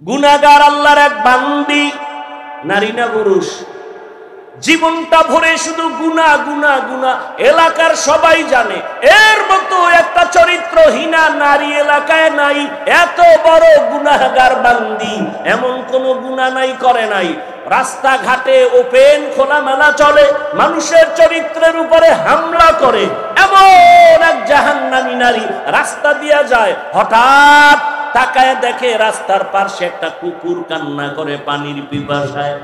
গুনাহগার আল্লাহর এক বান্দি, নারী না পুরুষ, জীবনটা ভরে শুধু গুনাহ গুনাহ গুনাহ, এলাকার সবাই জানে। এর মতো একটা চরিত্রহীনা নারী এলাকায় নাই। এত বড় গুনাহগার বান্দি, এমন কোন গুনাহ নাই করে নাই। রাস্তাঘাটে ওপেন খোলামেলা চলে, মানুষের চরিত্রের উপরে হামলা করে এমন এক জাহান্নামী নারী রাস্তা দিয়া যায়। হঠাৎ তাকায় দেখে রাস্তার পাশে একটা কুকুর কান্না করে পানির পিপাসায়।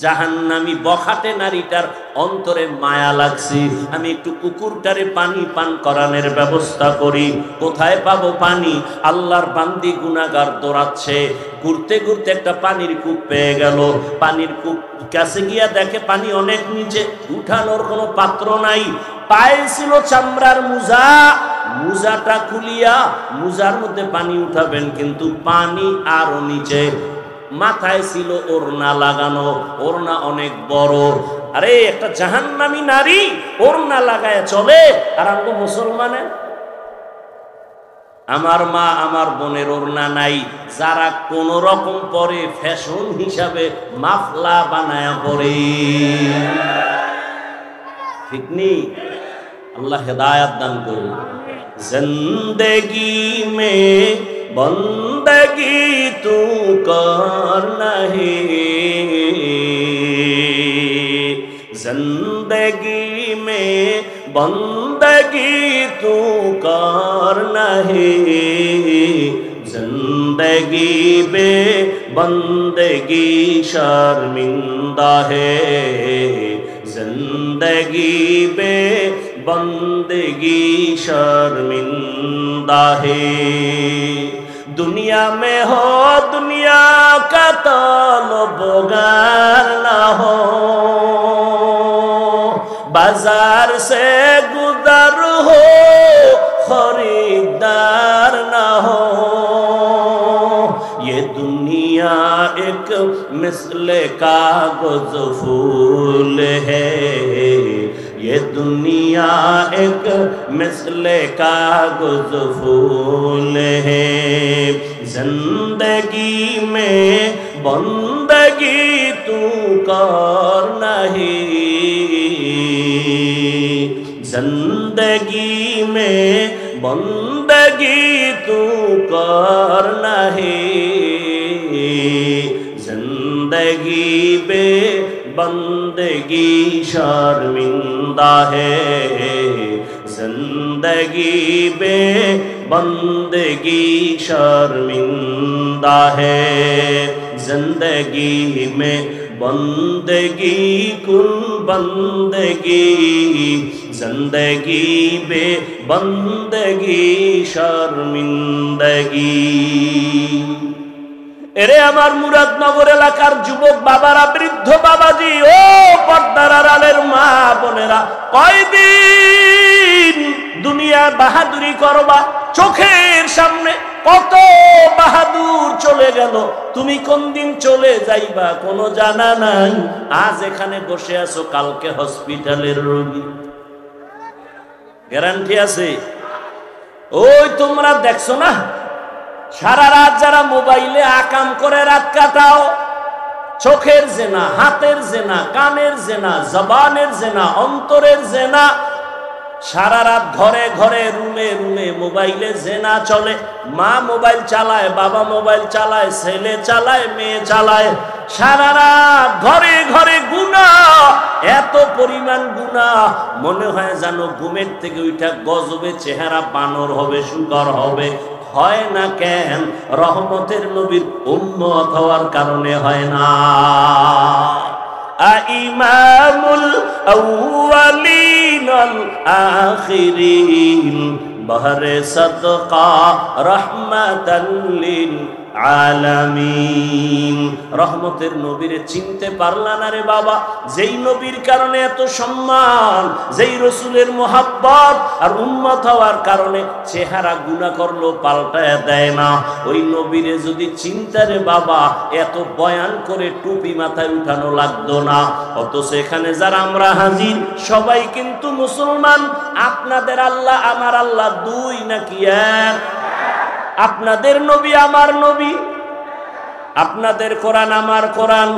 জাহান্নামী বখাটে নারীটার অন্তরে মায়া লাগছে, আমি একটু কুকুরটারে পানি পান করানোর ব্যবস্থা করি। কোথায় পাবো পানি? আল্লাহর বান্দি গুনাহগার দৌড়াচ্ছে, ঘুরতে ঘুরতে একটা পানির কূপ পেয়ে গেল। পানির কূপ কাছে গিয়া দেখে পানি অনেক নিচে, উঠানোর কোনো পাত্র নাই। পায়ে ছিল চামড়ার মুজা, মুজাটা খুলিয়া মুজার মধ্যে পানি উঠাবেন, কিন্তু পানি আরো নিচে। মাথায় ছিল ওড়না লাগানো, ওড়না অনেক বড়। আরে একটা জাহান্নামী নারী ওড়না লাগায় চলে, আর আমরা মুসলমানে, আমার মা আমার বোনের ওড়না নাই। যারা কোন রকম পরে ফ্যাশন হিসাবে মাফলা বানায়া পরে, ঠিক নেই? আল্লাহ হেদায়াত দান করুন। জিন্দেগি মে বন্দগি তু করনা হে, জিন্দেগি মে বন্দগি তু করনা হে, जिंदगी बे बंदगी शर्मिंदा है, जिंदगी बे बंदगी शर्मिंदा है। दुनिया में हो दुनिया का तलबगार ना हो, बाजार से गुजर हो खरीदार ना हो। ये दुनिया एक मिसले कागज फूल है, ये दुनिया एक मिसले कागज फूल है। जिंदगी में बंदगी तू कर नहीं, जिंदगी में बंदगी तू कर नहीं, जिंदगी बे बंदगी शर्मिंदा है, जिंदगी बे बंदगी शर्मिंदा है। जिंदगी में बंदगी कुल बंदगी, जिंदगी बे बंदगी शर्मिंदगी। এরে আমার মুরাদনগর এলাকার যুবক বাবারা, বৃদ্ধ বাবাজি, ও পর্দার আড়ালের মা বোনেরা, কয়দিন দুনিয়া বাহাদুরি করবা? চোখের সামনে কত বাহাদুর চলে গেল, তুমি কোন দিন চলে যাইবা কোনো জানা নাই। আজ এখানে বসে আছো, কালকে হসপিটালের রোগী, গ্যারান্টি আছে? ওই তোমরা দেখছো না সারা রাত যারা মোবাইলে আকাম করে রাত কাটাও, চোখের জেনা, হাতের জেনা, কানের জেনা, জবানের জেনা, অন্তরের জেনা, সারা রাত ঘরে ঘরে রুমে রুমে মোবাইলে জেনা চলে। মা মোবাইল চালায়, বাবা মোবাইল চালায়, ছেলে চালায়, মেয়ে চালায়, সারা রাত ঘরে ঘরে গুনাহ, এত পরিমাণ গুনাহ মনে হয় যেন ঘুমের থেকে উঠা গজবে চেহারা বানর হবে, শুকর হবে। হয় না কেন? রহমতের নবীর উম্মত হওয়ার কারণে হয় না। ইমামুল আউয়ালিন ওয়াল আখিরিন বহরে সাদকা রাহমাতাল লিল আলামিন। রহমতের নবীরে চিনতে পারলা না রে বাবা? যেই নবীর কারণে এত সম্মান, যেই রসুলের মোহাব্বত আর উম্মত হওয়ার কারণে চেহারা গুনাহ করলো পাল্টায় দেয় না, ওই নবীরে যদি চিনতে রে বাবা, এত বয়ান করে টুপি মাথায় উঠানো লাগতো না। অথচ এখানে যারা আমরা হাজির সবাই কিন্তু মুসলমান। আপনাদের আল্লাহ আমার আল্লাহ দুই নাকি এক? আপনাদের নবী আমার নবী, আপনাদের কোরআন আমার কোরআন,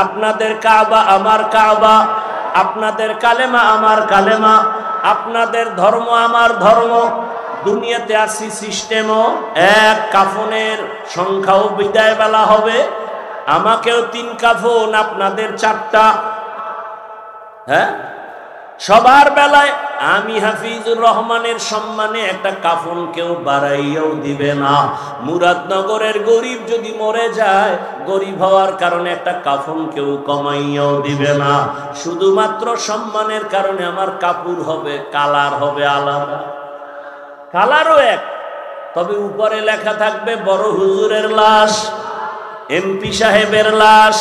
আপনাদের কাবা আমার কাবা, আপনাদের কালেমা আমার কালেমা, আপনাদের ধর্ম আমার ধর্ম। দুনিয়াতে আসি সিস্টেমও এক, কাফনের সংখ্যাও বিদায় বেলা হবে, আমাকেও 3 কাফন, আপনাদের 4টা। হ্যাঁ, সবার বেলায় আমি হাফিজুর রহমানের সম্মানে একটা কাফন কেউ বাড়াইয়াও দিবে না। মুরাদনগরের গরিব যদি মরে যায়, গরিব হওয়ার কারণে একটা কাফন কেউ কমাইয়াও দিবে না। শুধুমাত্র সম্মানের কারণে আমার কাপড় হবে, কালার হবে আলাদা, কালারও এক, তবে উপরে লেখা থাকবে বড় হুজুরের লাশ, এমপি সাহেবের লাশ।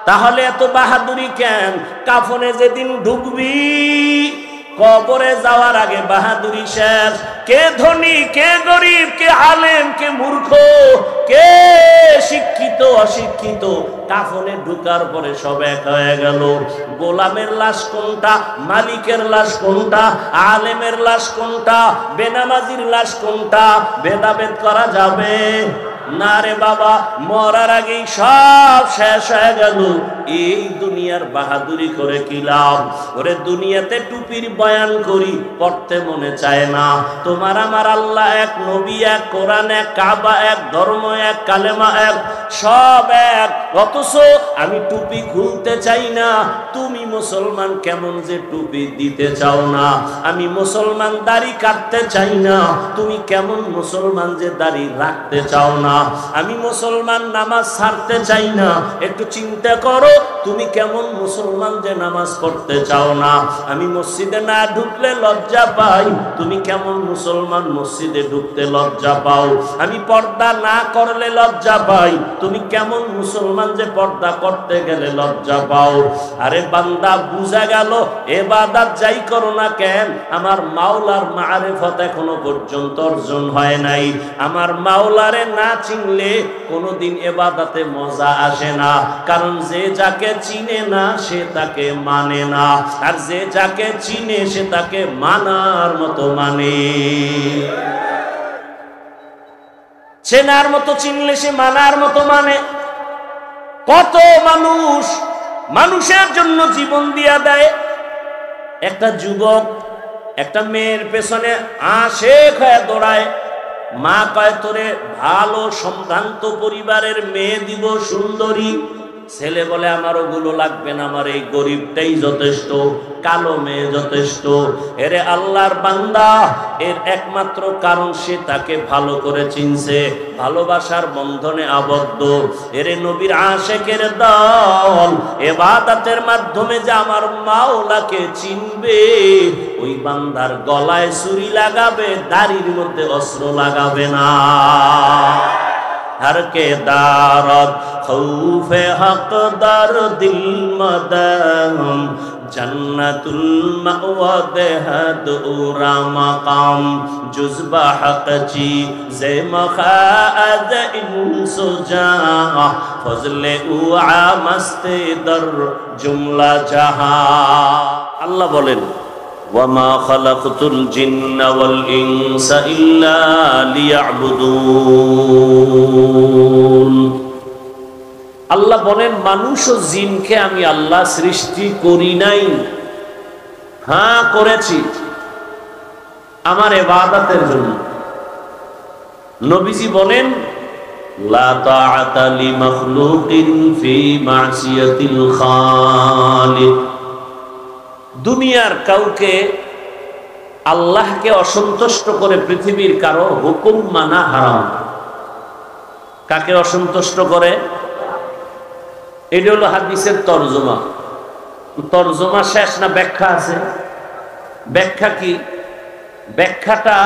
তাহলে এত বাহাদুরি কেন? কাফনে যেদিন ঢুকবি, কবরে যাওয়ার আগে বাহাদুরি শেষ। কে ধনী, কে গরিব, কে আলেম, কে মূর্খ, কে শিক্ষিত অশিক্ষিত, কাফনে ঢুকার পরে সব এক হয়ে গেল। গোলামের লাশ কোনটা, মালিকের লাশ কোনটা, আলেমের লাশ কোনটা, বেনামাজির লাশ কোনটা, ভেদাভেদ করা যাবে না রে বাবা। মরার আগেই সব শেষ হয়ে গেল। এই দুনিয়ার বাহাদুরি করে কি লাভ? ওরে দুনিয়াতে টুপির বয়ান করি, পড়তে মনে চায় না। তোমার আমার আল্লাহ এক, নবী এক, কোরআন এক, কাবা এক, ধর্ম এক, কালেমা এক, সব এক, অথচ আমি টুপি খুলতে চাই না। তুমি মুসলমান কেমন যে টুপি দিতে চাও না? আমি মুসলমান দাড়ি কাটতে চাই না, তুমি কেমন মুসলমান যে দাড়ি রাখতে চাও না? আমি মুসলমান নামাজ ছাড়তে চাই না, একটু চিন্তা করো তুমি কেমন মুসলমান যে নামাজ পড়তে চাও না? আমি মসজিদে না ঢুকলে লজ্জা পাই, তুমি কেমন মুসলমান মসজিদে ঢুকতে লজ্জা পাও? আমি পর্দা না করলে লজ্জা পাই, তুমি কেমন মুসলমান যে পর্দা করতে গেলে লজ্জা পাও? আরে বান্দা, বুঝা গেল ইবাদত যাই করো না কেন, আমার মাওলার মারিফত এখনো পর্যন্ত অর্জন হয় নাই। আমার মাওলারে না চিনলে কোনোদিন ইবাদতে মজা আসে না। কারণ যে যাকে চিনে না সে তাকে মানে না, আর যে যাকে চিনে সে তাকে মানার মতো মানে। চেনার মতো চিনলে সে মানার মতো মানে। কত মানুষ মানুষের জন্য জীবন দিয়া দেয়। একটা যুবক একটা মেয়ের পেছনে আশেক হয়ে দৌড়ায়, মা কয় তোরে ভালো সম্ভ্রান্ত পরিবারের মেয়ে দিব, সুন্দরী। ছেলে বলে আমার ওগুলো লাগবে না, আমার এই গরিবটাই যথেষ্ট, কালো মেয়ে যথেষ্ট। এরে আল্লাহর বান্দা, এর একমাত্র কারণ সে তাকে ভালো করে চিনছে, ভালোবাসার বন্ধনে আবদ্ধ। এরে নবীর আশেকের দল ইবাদতের মাধ্যমে যে আমার মাওলাকে চিনবে, ওই বান্দার গলায় ছুরি লাগাবে, দাড়ির মধ্যে অস্ত্র লাগাবে না। हर के दारत खौफे हक दर दिल मदम जन्नतुल मअवा देहद उरा मकाम जुज़बा हक ची जे मखाद इंसु जा फजले उआ मस्ते दर जुमला जहां। अल्लाह बोलेन वमा खलक़तुल जिन्न वल इंसा इल्ला लियाबुदून। আল্লাহ বলেন মানুষ ও জিনকে আমি আল্লাহ সৃষ্টি করি নাই, হ্যাঁ করেছি আমার ইবাদতের জন্য। নবীজি বলেন লা তাআতা লিমাখলুকিন ফি মাসিয়াতিল খালিক। দুনিয়ার কাউকে আল্লাহকে অসন্তুষ্ট করে পৃথিবীর কারো হুকুম মানা হারাম। কাকে অসন্তুষ্ট করে? এটা হলো হাদিসের তরজমা। তরজমা শেষ না ব্যাখ্যা আছে? ব্যাখ্যা কি? ব্যাখ্যাটা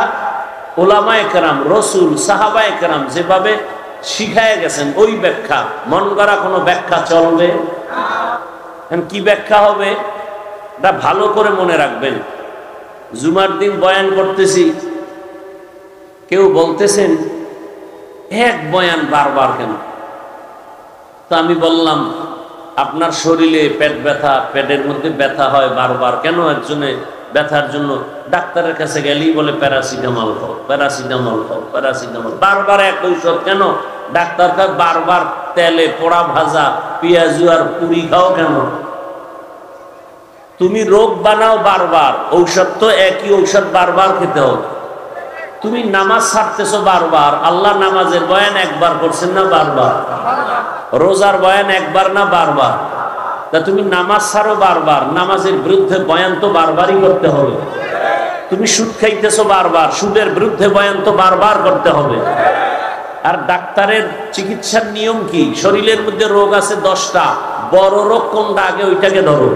ওলামায়ে কেরাম, রসুল, সাহাবায়ে কেরাম যেভাবে শিখায় গেছেন ওই ব্যাখ্যা। মন করা কোনো ব্যাখ্যা চলবে? কি ব্যাখ্যা হবে এটা ভালো করে মনে রাখবেন। জুমার দিন বয়ান করতেছি, কেউ বলতেছেন এক বয়ান বারবার কেন? তো আমি বললাম আপনার শরীরে পেট ব্যথা, পেটের মধ্যে ব্যথা হয় বারবার, কেন একজনে ব্যথার জন্য ডাক্তারের কাছে গেলেই বলে প্যারাসিটামল খাও, প্যারাসিটামল খাও, প্যারাসিটামল। বারবার এক ঔষধ কেন? ডাক্তার কয় বারবার তেলে পোড়া ভাজা পেঁয়াজু আর পুরি খাও কেন? তুমি রোগ বানাও বারবার, ঔষধ তো একই ঔষধ বারবার খেতে হবে। তুমি নামাজ ছাড়তেছো বারবার, আল্লাহ নামাজের বয়ান একবার করছেন না বারবার? রোজার বয়ান একবার না বারবার? তা তুমি নামাজ ছাড়ো বারবার, নামাজের বিরুদ্ধে বয়ান তো বারবারই করতে হবে। তুমি সুদ খাইতেছো বারবার, সুদের বিরুদ্ধে বয়ান তো বারবার করতে হবে। আর ডাক্তারের চিকিৎসার নিয়ম কি? শরীরের মধ্যে রোগ আছে 10টা, বড় রোগ কোনটা আগে ওইটাকে ধরো।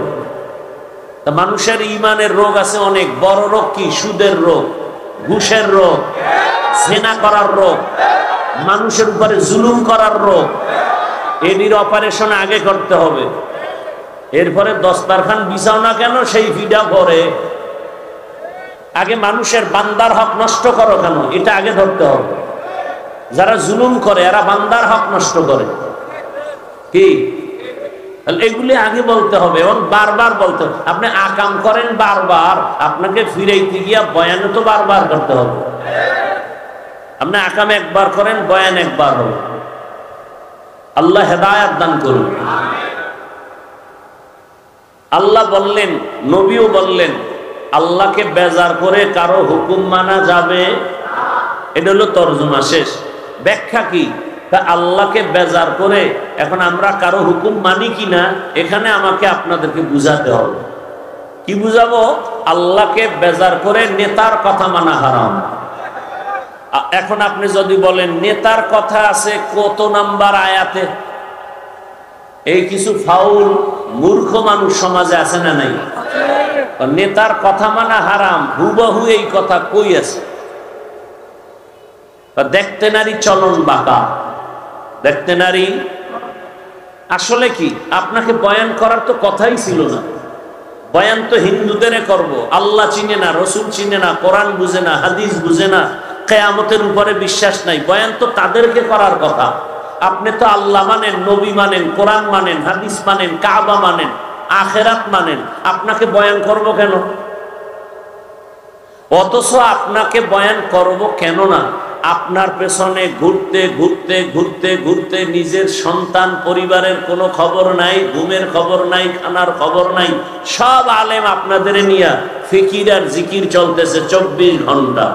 তা মানুষের ইমানের রোগ আছে অনেক, বড় রোগ কি? সুদের রোগ, ঘুষের রোগ, জেনা করার রোগ, মানুষের উপরে জুলুম করার রোগ। এটির অপারেশন আগে করতে হবে। এরপরে দস্তারখান বিছাও না কেন সেই ভিডা পরে, আগে মানুষের বান্দার হক নষ্ট করো কেন এটা আগে ধরতে হবে। যারা জুলুম করে এরা বান্দার হক নষ্ট করে, কি এগুলি আগে বলতে হবে এবং বারবার বলতে হবে। আপনি আকাম করেন বারবার, আপনাকে ফিরাইতে গিয়া বয়ান তো বারবার করতে হবে। আপনি আকাম একবার করেন, বয়ান একবার হবে। আল্লাহ হেদায়েত দান করুন। আল্লাহ বললেন, নবীও বললেন, আল্লাহকে বেজার করে কারো হুকুম মানা যাবে। এটা হলো তরজমা, শেষ। ব্যাখ্যা কি? আল্লাহকে বেজার করে এখন আমরা কারো হুকুম মানি কিনা, এখানে আমাকে আপনাদেরকে বুঝাতে হবে। কি বুঝাবো? আল্লাহকে বেজার করে নেতার কথা মানা হারাম। এখন আপনি যদি বলেন নেতার কথা আছে কত নাম্বার আয়াতে, এই কিছু ফাউল মূর্খ মানুষ সমাজে আছে না নাই? নেতার কথা মানা হারাম, হুবহু এই কথা কই আছে? দেখতে নারী চলন বাঁকা, দেখতে নারী। আসলে কি আপনাকে বয়ান করার তো কথাই ছিল না। বয়ান তো হিন্দুদের করব। আল্লাহ চিনে না, রসুল চিনে না, কোরআন বুঝে না, হাদিস বুঝে না, কিয়ামতের উপরে বিশ্বাস নাই, বয়ান তো তাদেরকে করার কথা। আপনি তো আল্লাহ মানেন, নবী মানেন, কোরআন মানেন, হাদিস মানেন, কাবা মানেন, আখেরাত মানেন, আপনাকে বয়ান করব কেন? অথচ আপনাকে বয়ান করব কেন না, আপনার পেছনে ঘুরতে ঘুরতে ঘুরতে ঘুরতে নিজের সন্তান পরিবারের কোনো খবর নাই, ঘুমের খবর নাই, খানার খবর নাই। সব আলেম আপনাদের নিয়ে ফিকির আর জিকির চলতেছে 24 ঘন্টা।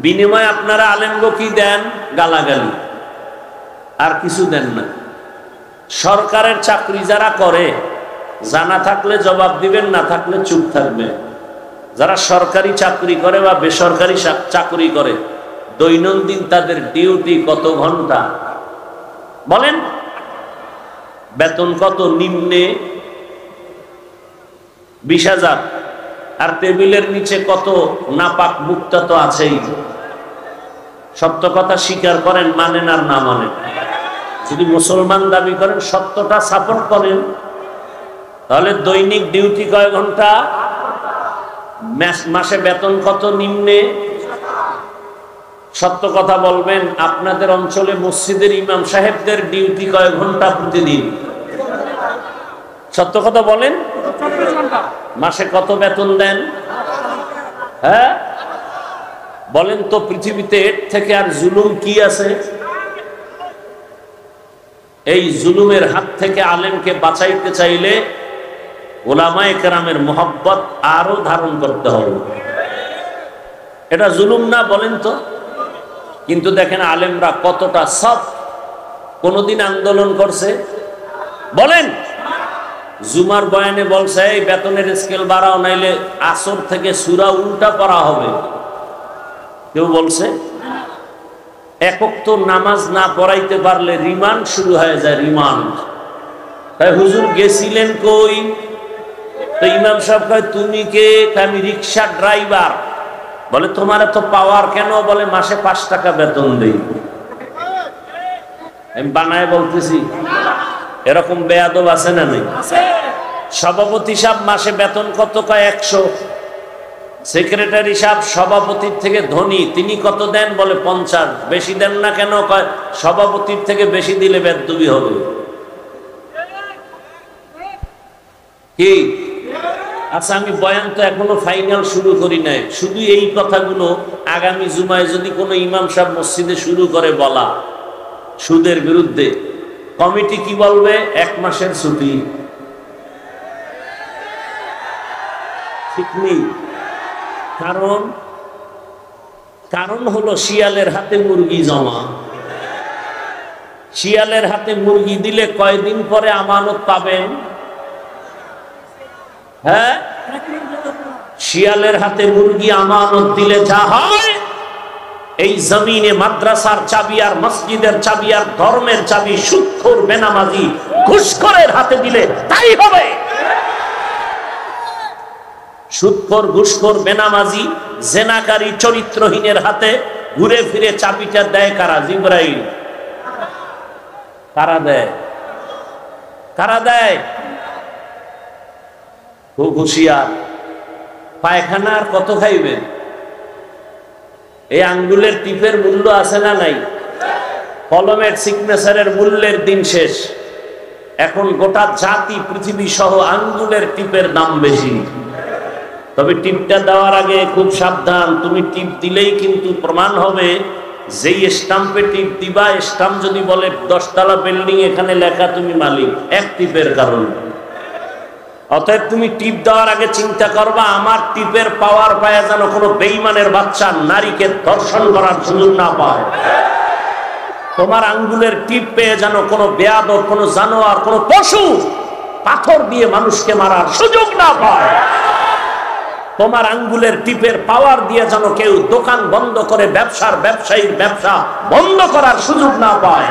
বিনিময়ে আপনারা আলেমগো কি দেন? গালাগালি, আর কিছু দেন না। সরকারের চাকরি যারা করে, জানা থাকলে জবাব দিবেন, না থাকলে চুপ থাকবেন। যারা সরকারি চাকরি করে বা বেসরকারি চাকরি করে, দৈনন্দিন তাদের ডিউটি কত ঘন্টা বলেন? বেতন কত? নিম্নে 20,000, আর টেবিলের নিচে কত নাপাক মুক্তা তো আছেই। সত্য কথা স্বীকার করেন, মানেন আর না মানেন। যদি মুসলমান দাবি করেন, সত্যটা সাপোর্ট করেন, তাহলে দৈনিক ডিউটি কয় ঘন্টা? মাসে বেতন কত? নিম্নে। সত্য কথা বলবেন, আপনাদের অঞ্চলে মসজিদের ইমাম সাহেবদের ডিউটি কয় ঘন্টা প্রতিদিন? সত্য কথা বলেন, মাসে কত বেতন দেন? হ্যাঁ বলেন তো, পৃথিবীতে এর থেকে আর জুলুম কি আছে? এই জুলুমের হাত থেকে আলেমকে বাঁচাইতে চাইলে ওলামায়ে কেরামের মোহাব্বত আরো ধারণ করতে হবে। এটা জুলুম না বলেন তো? কিন্তু দেখেন আলেমরা কতটা সফট। কোনদিন আন্দোলন করছে? বলেন। জুমার বয়ানে বলছে এই বেতনের স্কেল বাড়াও, নাইলে আসর থেকে সূরা উল্টা পড়া হবে। কেউ বলছে? একক তো নামাজ না পড়াইতে পারলে রিমান্ড শুরু হয়ে যায়, রিমান্ড। তাই হুজুর গেছিলেন কই? তো ইমাম সাহেব কয় তুমি কে? আমি রিক্সা ড্রাইভার। বলে তোমার এত পাওয়ার কেন? বলে মাসে 5 টাকা বেতন দেই। আমি বানায় বলতেছি, এরকম বেয়াদব আছে না নেই? সভাপতি সাহেব মাসে বেতন কত? কয় 100। সেক্রেটারি সাহেব সভাপতির থেকে ধনী, তিনি কত দেন? বলে 50। বেশি দেন না কেন? কয় সভাপতির থেকে বেশি দিলে বেদবি হবে। কি আচ্ছা, আমি বয়ান তো এখনো ফাইনাল শুরু করি নাই, শুধু এই কথাগুলো আগামী জুমায় যদি কোনো ইমাম সাহেব মসজিদে শুরু করে বলা সুদের বিরুদ্ধে, কমিটি কি বলবে? 1 মাসের ছুটি। ঠিক নেই? কারণ হলো শিয়ালের হাতে মুরগি জমা। শিয়ালের হাতে মুরগি দিলে কয়দিন পরে আমানত পাবেন? হ্যাঁ, শিয়ালের হাতে মুরগি আমানত দিলে যা হয়, এই জমিনে মাদ্রাসার চাবি আর মসজিদের চাবি আর ধর্মের চাবি সুদখোর বেনামাজি ঘুষখোরের হাতে দিলে তাই হবে। সুদখোর, ঘুষখোর, বেনামাজি, জেনাকারী, চরিত্রহীনের হাতে ঘুরে ফিরে চাবিটা দেয় কারা? জিবরাইল। কারা দেয়? কারা দেয়? খুব হুঁশিয়ার। পায়খানা আর কত খাইবেন? এই আঙ্গুলের টিপের মূল্য আছে না নাই? কলমের সিগনেচারের মূল্যের দিন শেষ। এখন গোটা জাতি, পৃথিবী সহ আঙ্গুলের টিপের দাম বেশি। তবে টিপটা দেওয়ার আগে খুব সাবধান। তুমি টিপ দিলেই কিন্তু প্রমাণ হবে, যেই স্টাম্পে টিপ দিবা, স্টাম্প যদি বলে 10 তলা বিল্ডিং, এখানে লেখা তুমি মালিক, এক টিপের কারণে। অতএব তুমি টিপ দেওয়ার আগে চিন্তা করবা, আমার টিপের পাওয়ার পায় যেন কোনো বেঈমানের বাচ্চা নারীকে ধর্ষণ করার সুযোগ না পায়। তোমার আঙ্গুলের টিপ পেয়ে যেন কোনো বেয়াদব, কোনো জানোয়ার, কোনো পশু পাথর দিয়ে মানুষকে মারার সুযোগ না পায়। তোমার আঙ্গুলের টিপের পাওয়ার দিয়ে যেন কেউ দোকান বন্ধ করে ব্যবসায়ীর ব্যবসা বন্ধ করার সুযোগ না পায়।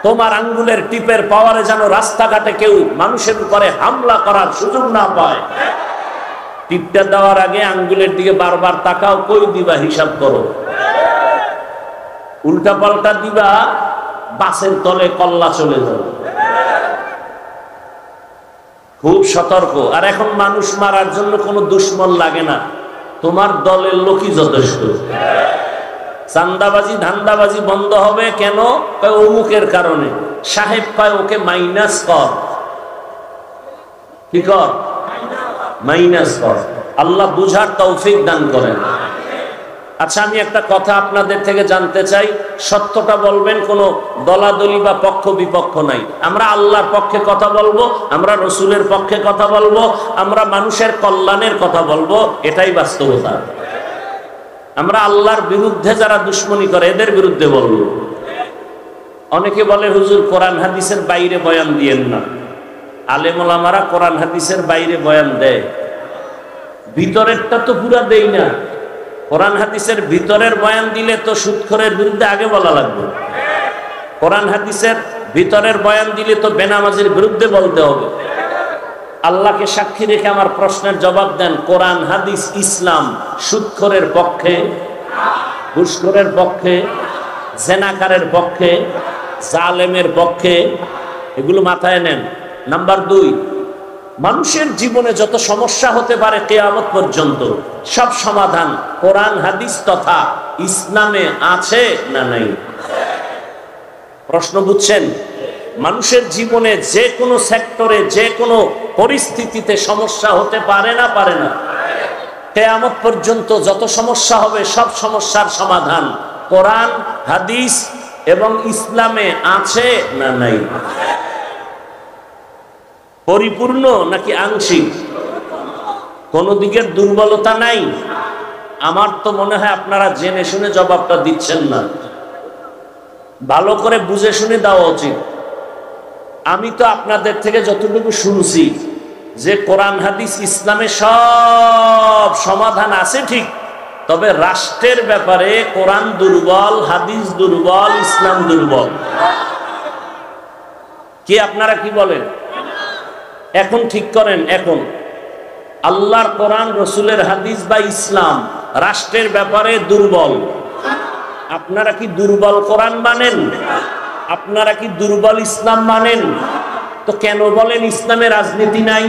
তোমার আঙ্গুলের টিপের পাওয়ারে যেন রাস্তাঘাটে কেউ মানুষের উপরে হামলা করার সুযোগ না পায়। টিপটা দেওয়ার আগে আঙ্গুলের দিকে বারবার তাকাও, কই দিবা হিসাব করো। উল্টা পাল্টা দিবা, বাসের তলে কল্লা চলে যাবে। খুব সতর্ক। আর এখন মানুষ মারার জন্য কোনো দুশ্মন লাগে না, তোমার দলের লোকই যথেষ্ট। চান্দাবাজি, ধান্দাবাজি বন্ধ হবে কেন? অমুকের কারণে। সাহেব কয় ওকে মাইনাস কর। কি কর? মাইনাস কর। আল্লাহ বুঝার তৌফিক দান করেন। আচ্ছা, আমি একটা কথা আপনাদের থেকে জানতে চাই, সত্যটা বলবেন, কোনো দলাদলি বা পক্ষ বিপক্ষ নাই। আমরা আল্লাহর পক্ষে কথা বলবো, আমরা রসুলের পক্ষে কথা বলবো, আমরা মানুষের কল্যাণের কথা বলবো, এটাই বাস্তবতা। আমরা আল্লাহর বিরুদ্ধে যারা দুশ্মনী করে এদের বিরুদ্ধে বলবো। অনেকে বলে হুজুর কোরআন হাদিসের বাইরে বয়ান দিয়েন না। আলেম ওলামারা কোরআন হাদিসের বাইরে বয়ান দেয়, ভিতরেরটা তো পুরা দেই না। কোরআন হাদিসের ভিতরের বয়ান দিলে তো সুদখোরের বিরুদ্ধে আগে বলা লাগবে। কোরআন হাদিসের ভিতরের বয়ান দিলে তো বেনামাজির বিরুদ্ধে বলতে হবে। আল্লাহকে সাক্ষী রেখে আমার প্রশ্নের জবাব দেন, কোরআন হাদিস ইসলাম সুদখোরের পক্ষে, ঘুষখোরের পক্ষে, জেনাকারের পক্ষে, জালেমের পক্ষে? এগুলো মাথায় নেন। নাম্বার 2, মানুষের জীবনে যত সমস্যা হতে পারে কিয়ামত পর্যন্ত, সব সমাধান কোরআন হাদিস তথা ইসলামে আছে না নাই? প্রশ্ন বুঝছেন? মানুষের জীবনে যে কোনো সেক্টরে, যে কোনো পরিস্থিতিতে সমস্যা হতে পারে না? পারে না? কিয়ামত পর্যন্ত যত সমস্যা হবে সব সমস্যার সমাধান কোরআন হাদিস এবং ইসলামে আছে না নাই? পরিপূর্ণ নাকি আংশিক? কোন দিকের দুর্বলতা নাই? আমার তো মনে হয় আপনারা জেনে শুনে জবাবটা দিচ্ছেন না। ভালো করে বুঝে শুনে দেওয়া উচিত। আমি তো আপনাদের থেকে যতটুকু শুনছি যে কোরআন হাদিস ইসলামে সব সমাধান আছে ঠিক, তবে রাষ্ট্রের ব্যাপারে কোরআন দুর্বল, হাদিস দুর্বল, ইসলাম দুর্বল। কি আপনারা কি বলেন? এখন ঠিক করেন, এখন আল্লাহর কোরআন, রসুলের হাদিস বা ইসলাম রাষ্ট্রের ব্যাপারে দুর্বল। আপনারা কি দুর্বল কোরআন মানেন? আপনারা কি দুর্বল ইসলাম মানেন? তো কেন বলেন ইসলামে রাজনীতি নাই?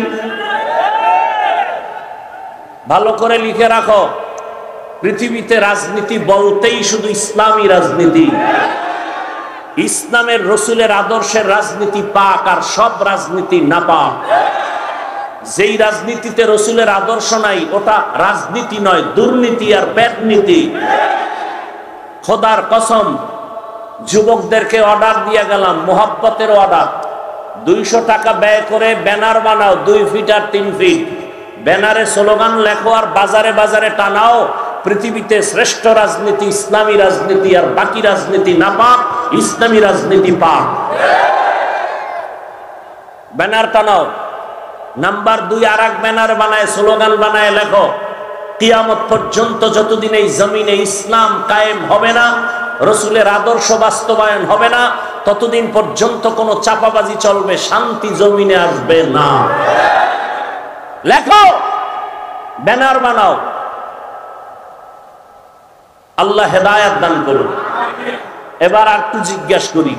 ভালো করে লিখে রাখো, পৃথিবীতে রাজনীতি বলতেই শুধু ইসলামী রাজনীতি। ইসলামের রসুলের আদর্শের রাজনীতি পাক, আর সব রাজনীতি নাপাক। যেই রাজনীতিতে রসুলের আদর্শ নাই ওটা রাজনীতি নয়, দুর্নীতি আর পেটনীতি। খোদার কসম, যুবকদেরকে অর্ডার দিয়ে গেলাম, মোহাব্বতের অর্ডার, 200 টাকা ব্যয় করে ব্যানার বানাও 2 ফিট আর 3 ফিট, ব্যানারে স্লোগান লেখো আর বাজারে বাজারে টানাও, পৃথিবীতে শ্রেষ্ঠ রাজনীতি ইসলামী রাজনীতি, আর বাকি রাজনীতি নাপাক, ইসলামী রাজনীতি পাক। ব্যানার টানাও, নাম্বার 2 আর এক ব্যানার বানায় স্লোগান বানায় লেখো, কিয়ামত পর্যন্ত যতদিন এই জমিনে ইসলাম কায়েম হবে না, রসুলের আদর্শ বাস্তবায়ন হবে না, ততদিন পর্যন্ত কোনো চাপাবাজি চলবে, শান্তি জমিনে আসবে না। লেখো, ব্যানার বানাও। আল্লাহ হেদায়েত দান করুন। এবার একটু জিজ্ঞাসা করি,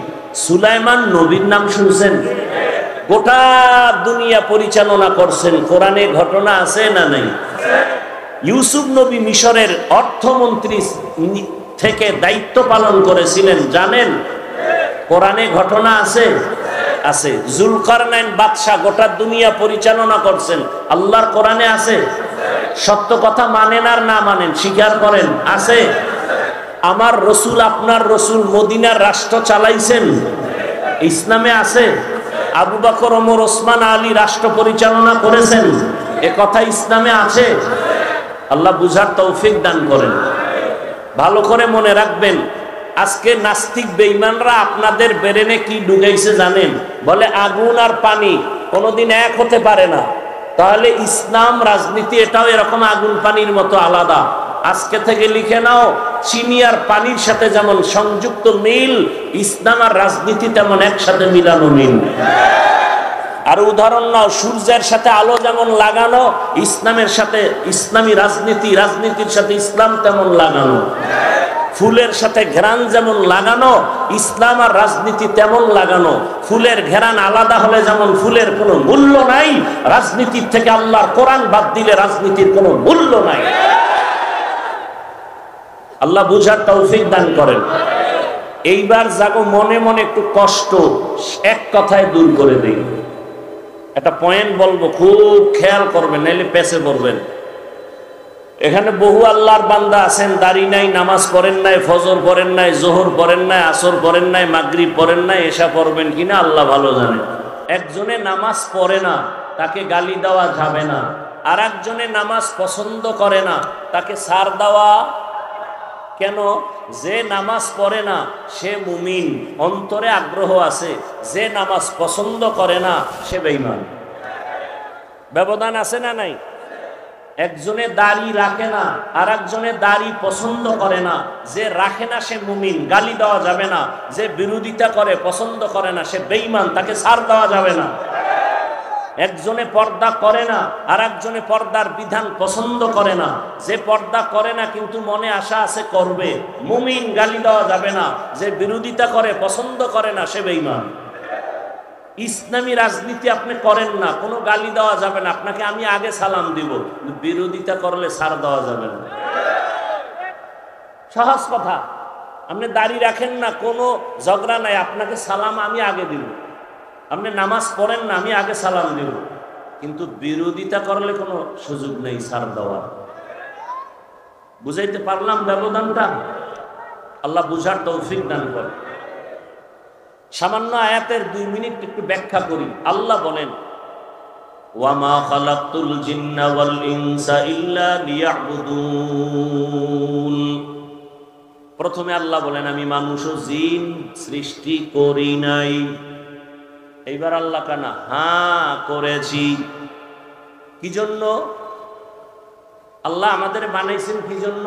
সুলাইমান নবীর নাম শুনছেন? গোটা দুনিয়া পরিচালনা করছেন, কোরআনে ঘটনা আছে না নাই? ইউসুফ নবী মিশরের অর্থমন্ত্রী থেকে দায়িত্ব পালন করেছিলেন, জানেন? কোরআনে ঘটনা আছে? আছে। জুলকারনাইন বাদশা গোটা দুনিয়া পরিচালনা করছেন, আল্লাহর কোরআনে আছে। সত্য কথা মানেন আর না মানেন, স্বীকার করেন, আছে। আমার রসুল, আপনার রসুল মদিনার রাষ্ট্র চালাইছেন, ইসলামে আছে। আবু বকর, ওমর, ওসমান, আলী রাষ্ট্র পরিচালনা করেছেন, এ কথা ইসলামে আছে। আল্লাহ বুঝার তৌফিক দান করেন। ভালো করে মনে রাখবেন, আজকে নাস্তিক বেঈমানরা আপনাদের ব্রেনে কি ঢুকাইছে জানেন? বলে আগুন আর পানি কোনোদিন এক হতে পারে না। তাহলে ইসলাম রাজনীতি এটাও এরকম আগুন পানির মতো আলাদা। আজকে থেকে লিখে নাও, চিনি আর পানির সাথে যেমন সংযুক্ত মিল, ইসলাম আর রাজনীতি তেমন একসাথে মিলানো মিল। আর উদাহরণ নাও, সূর্যের সাথে আলো যেমন লাগানো, ইসলামের সাথে ইসলামী রাজনীতি, রাজনীতির সাথে ইসলাম তেমন লাগানো। ফুলের সাথে ঘেরান যেমন লাগানো, ইসলাম আর রাজনীতি তেমন লাগানো। ফুলের ঘেরান আলাদা হলে যেমন ফুলের কোনো মূল্য নাই, রাজনীতির থেকে আল্লাহর কোরআন বাদ দিলে রাজনীতির কোনো মূল্য নাই। আল্লাহ বুঝার তৌফিক দান করেন। এইবার যাগো মনে মনে একটু কষ্ট, এক কথায় দূর করে দিই। একটা পয়েন্ট বলবো, খুব খেয়াল করবেন, নাইলে পেছে পড়বেন। এখানে বহু আল্লাহর বান্দা আছেন, দাড়ি নাই, নামাজ পড়েন নাই, ফজর পড়েন নাই, জোহর পড়েন নাই, আসর পড়েন নাই, মাগরিব পড়েন নাই, এশা পড়বেন কিনা আল্লাহ ভালো জানে। একজনে নামাজ পড়ে না, তাকে গালি দেওয়া যাবে না। আর একজনে নামাজ পছন্দ করে না, তাকে ছাড় দেওয়া কেন? যে নামাজ পড়ে না সে মুমিন, অন্তরে আগ্রহ আছে। যে নামাজ পছন্দ করে না সে বেঈমান। ব্যবধান আছে না নাই? একজনে দাড়ি রাখে না, আর একজনে দাড়ি পছন্দ করে না। যে রাখে না সে মুমিন, গালি দেওয়া যাবে না। যে বিরোধিতা করে, পছন্দ করে না, সে বেঈমান, তাকে ছাড় দেওয়া যাবে না। একজনে পর্দা করে না, আর একজনে পর্দার বিধান পছন্দ করে না। যে পর্দা করে না কিন্তু মনে আশা আছে করবে, মুমিন, গালি দেওয়া যাবে না। যে বিরোধিতা করে, পছন্দ করে না, সে বেঈমান। ইসলামী রাজনীতি আপনি করেন না, কোনো গালি দেওয়া যাবে না, আপনাকে আমি আগে সালাম দিব, বিরোধিতা করলে ছাড় দেওয়া যাবে না। সহজ কথা। আপনি দাড়ি রাখেন না, কোনো ঝগড়া নাই, আপনাকে সালাম আমি আগে দিব। আপনি নামাজ পড়েন না, আমি আগে সালাম দিব। কিন্তু বিরোধিতা করলে কোনো সুযোগ নেই ছাড় দেওয়ার। বুঝাইতে পারলাম ব্যবধানটা? আল্লাহ বুঝার তৌফিক দান করে। সামান্য আয়াতের 2 মিনিট একটু ব্যাখ্যা করি। আল্লাহ বলেন, ওয়ামা খালাকতুল জিন্না ওয়াল ইনসা ইল্লা লিয়াবুদুন। প্রথমে আল্লাহ বলেন, আমি মানুষ ও জিন সৃষ্টি করি নাই। এইবার আল্লাহ কানা, হ্যাঁ করেছি। কি জন্য? আল্লাহ আমাদের বানাইছেন কি জন্য?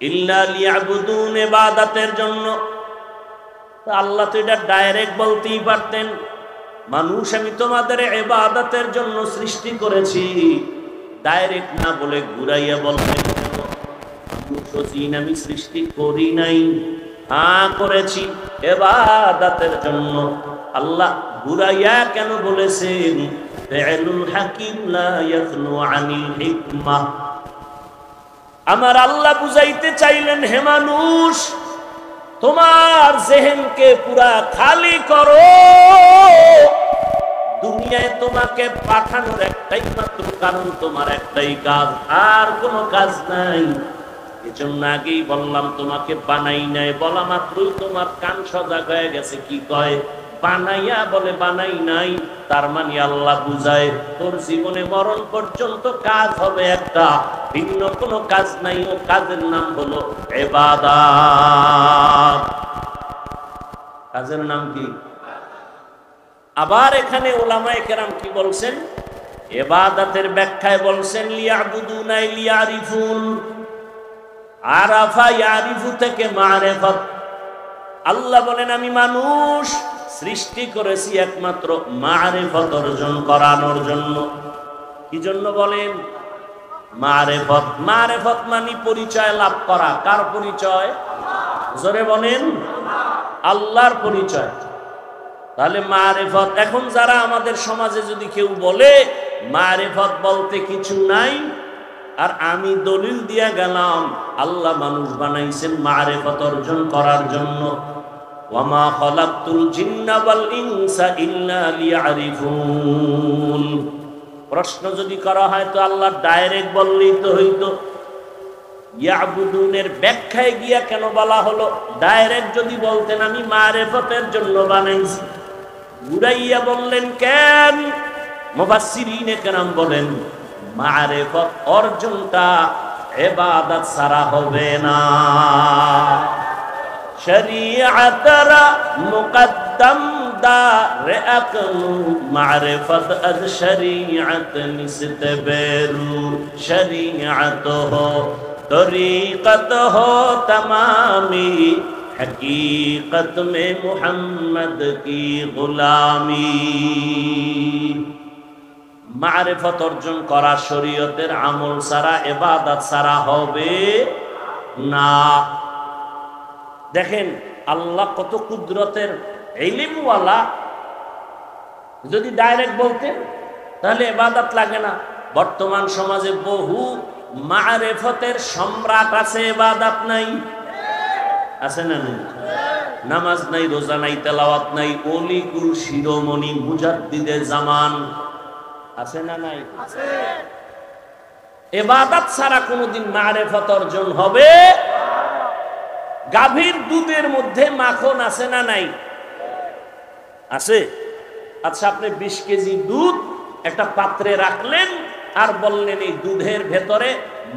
ইল্লা লিয়াবুদুন, ইবাদতের জন্য। আল্লাহ তো এটা ডাইরেক্ট বলতেই পারতেন, মানুষ আমি তোমাদের ইবাদতের জন্য সৃষ্টি করেছি। ডাইরেক্ট না বলে ঘুরাইয়া বলতেন, আমি সৃষ্টি করি নাই, হ্যাঁ করেছি ইবাদতের জন্য। আল্লাহ ঘুরাইয়া কেন বলেছেন? ফি'লুল হাকিম লা ইয়াখলু আনিল হিকমাহ। আমার আল্লাহ বুঝাইতে চাইলেন, হে মানুষ, তোমার জেহেনকে পুরা খালি করো, দুনিয়ায় তোমাকে পাঠানোর একটাই মাত্র কারণ, তোমার একটাই কাজ, আর কোনো কাজ নাই। এজন্য আগেই বললাম তোমাকে বানাই নাই, বলা মাত্রই তোমার কান সজাগ হয়ে গেছে। কি কয়? বানাইয়া বলে বানাই নাই, তার মানে আল্লাহ বুঝায় তোর জীবনে মরণ পর্যন্ত কাজ হবে একটা, ভিন্ন কোনো কাজ নাই। ও কাজের নাম হলো ইবাদত। কাজের নাম কি? আবার এখানে উলামায়ে কেরাম কি বলছেন? ইবাদতের ব্যাখ্যায় বলছেন লিয়াবুদুনা লিয়ারিফুন। আরাফা ইয়ারিফু থেকে মারিফাত। আল্লাহ বলেন আমি মানুষ সৃষ্টি করেছি একমাত্র মারিফত অর্জন করানোর জন্য। কি জন্য বলেন? মারিফত। মারিফত মানে পরিচয় লাভ করা। কার পরিচয়? জোরে বলেন, আল্লাহর পরিচয়। তাহলে মারিফত, এখন যারা আমাদের সমাজে যদি কেউ বলে মারিফত বলতে কিছু নাই, আর আমি দলিল দিয়া গেলাম আল্লাহ মানুষ বানাইছেন মারিফত অর্জন করার জন্য। ওয়ামা খালাকতুল জিন্না ওয়াল ইনসা ইল্লা লিয়ারিফুন। প্রশ্ন যদি করা হয় তো আল্লাহ ডাইরেক্ট বললেই তো হইতো। ইয়াবুদুনের ব্যাখ্যায় গিয়া কেন বলা হলো? ডাইরেক্ট যদি বলতেন আমি মারিফতের জন্য বানাইছি, ঘুরাইয়া বললেন কেন? মুফাসসিরিনে কেরাম বলেন মারিফত অর্জনটা ইবাদত ছাড়া হবে না। শরীয়তরা মুকদ্দম দার আকলু মারিফত আজ শরীয়ত নিস্তবেরু শরীয়ত হো তরিকত হো তমামি হकीकत में मोहम्मद की गुलामी। মারিফত অর্জন করা শরীয়তের আমল ছাড়া, ইবাদত ছাড়া হবে না। দেখেন আল্লাহ কত কুদরতের ইলমওয়ালা। যদি ডাইরেক্ট বলতেন তাহলে ইবাদত লাগে না। বর্তমান সমাজে বহু মারিফতের সম্রাট আছে, ইবাদত নাই। আছে না নেই? নামাজ নাই, রোজা নাই, তেলাওয়াত নাই, ওলি কুল শিরোমণি মুজাদ্দিদে জামান আছে না নাই? আছে। ইবাদত ছাড়া কোনদিন মারিফত অর্জন হবে? গাভীর দুধের মধ্যে মাখন আছে না নাই? আছে। আচ্ছা, আপনি 20 কেজি দুধ একটা পাত্রে রাখলেন আর বললেন এই দুধের ভেতরে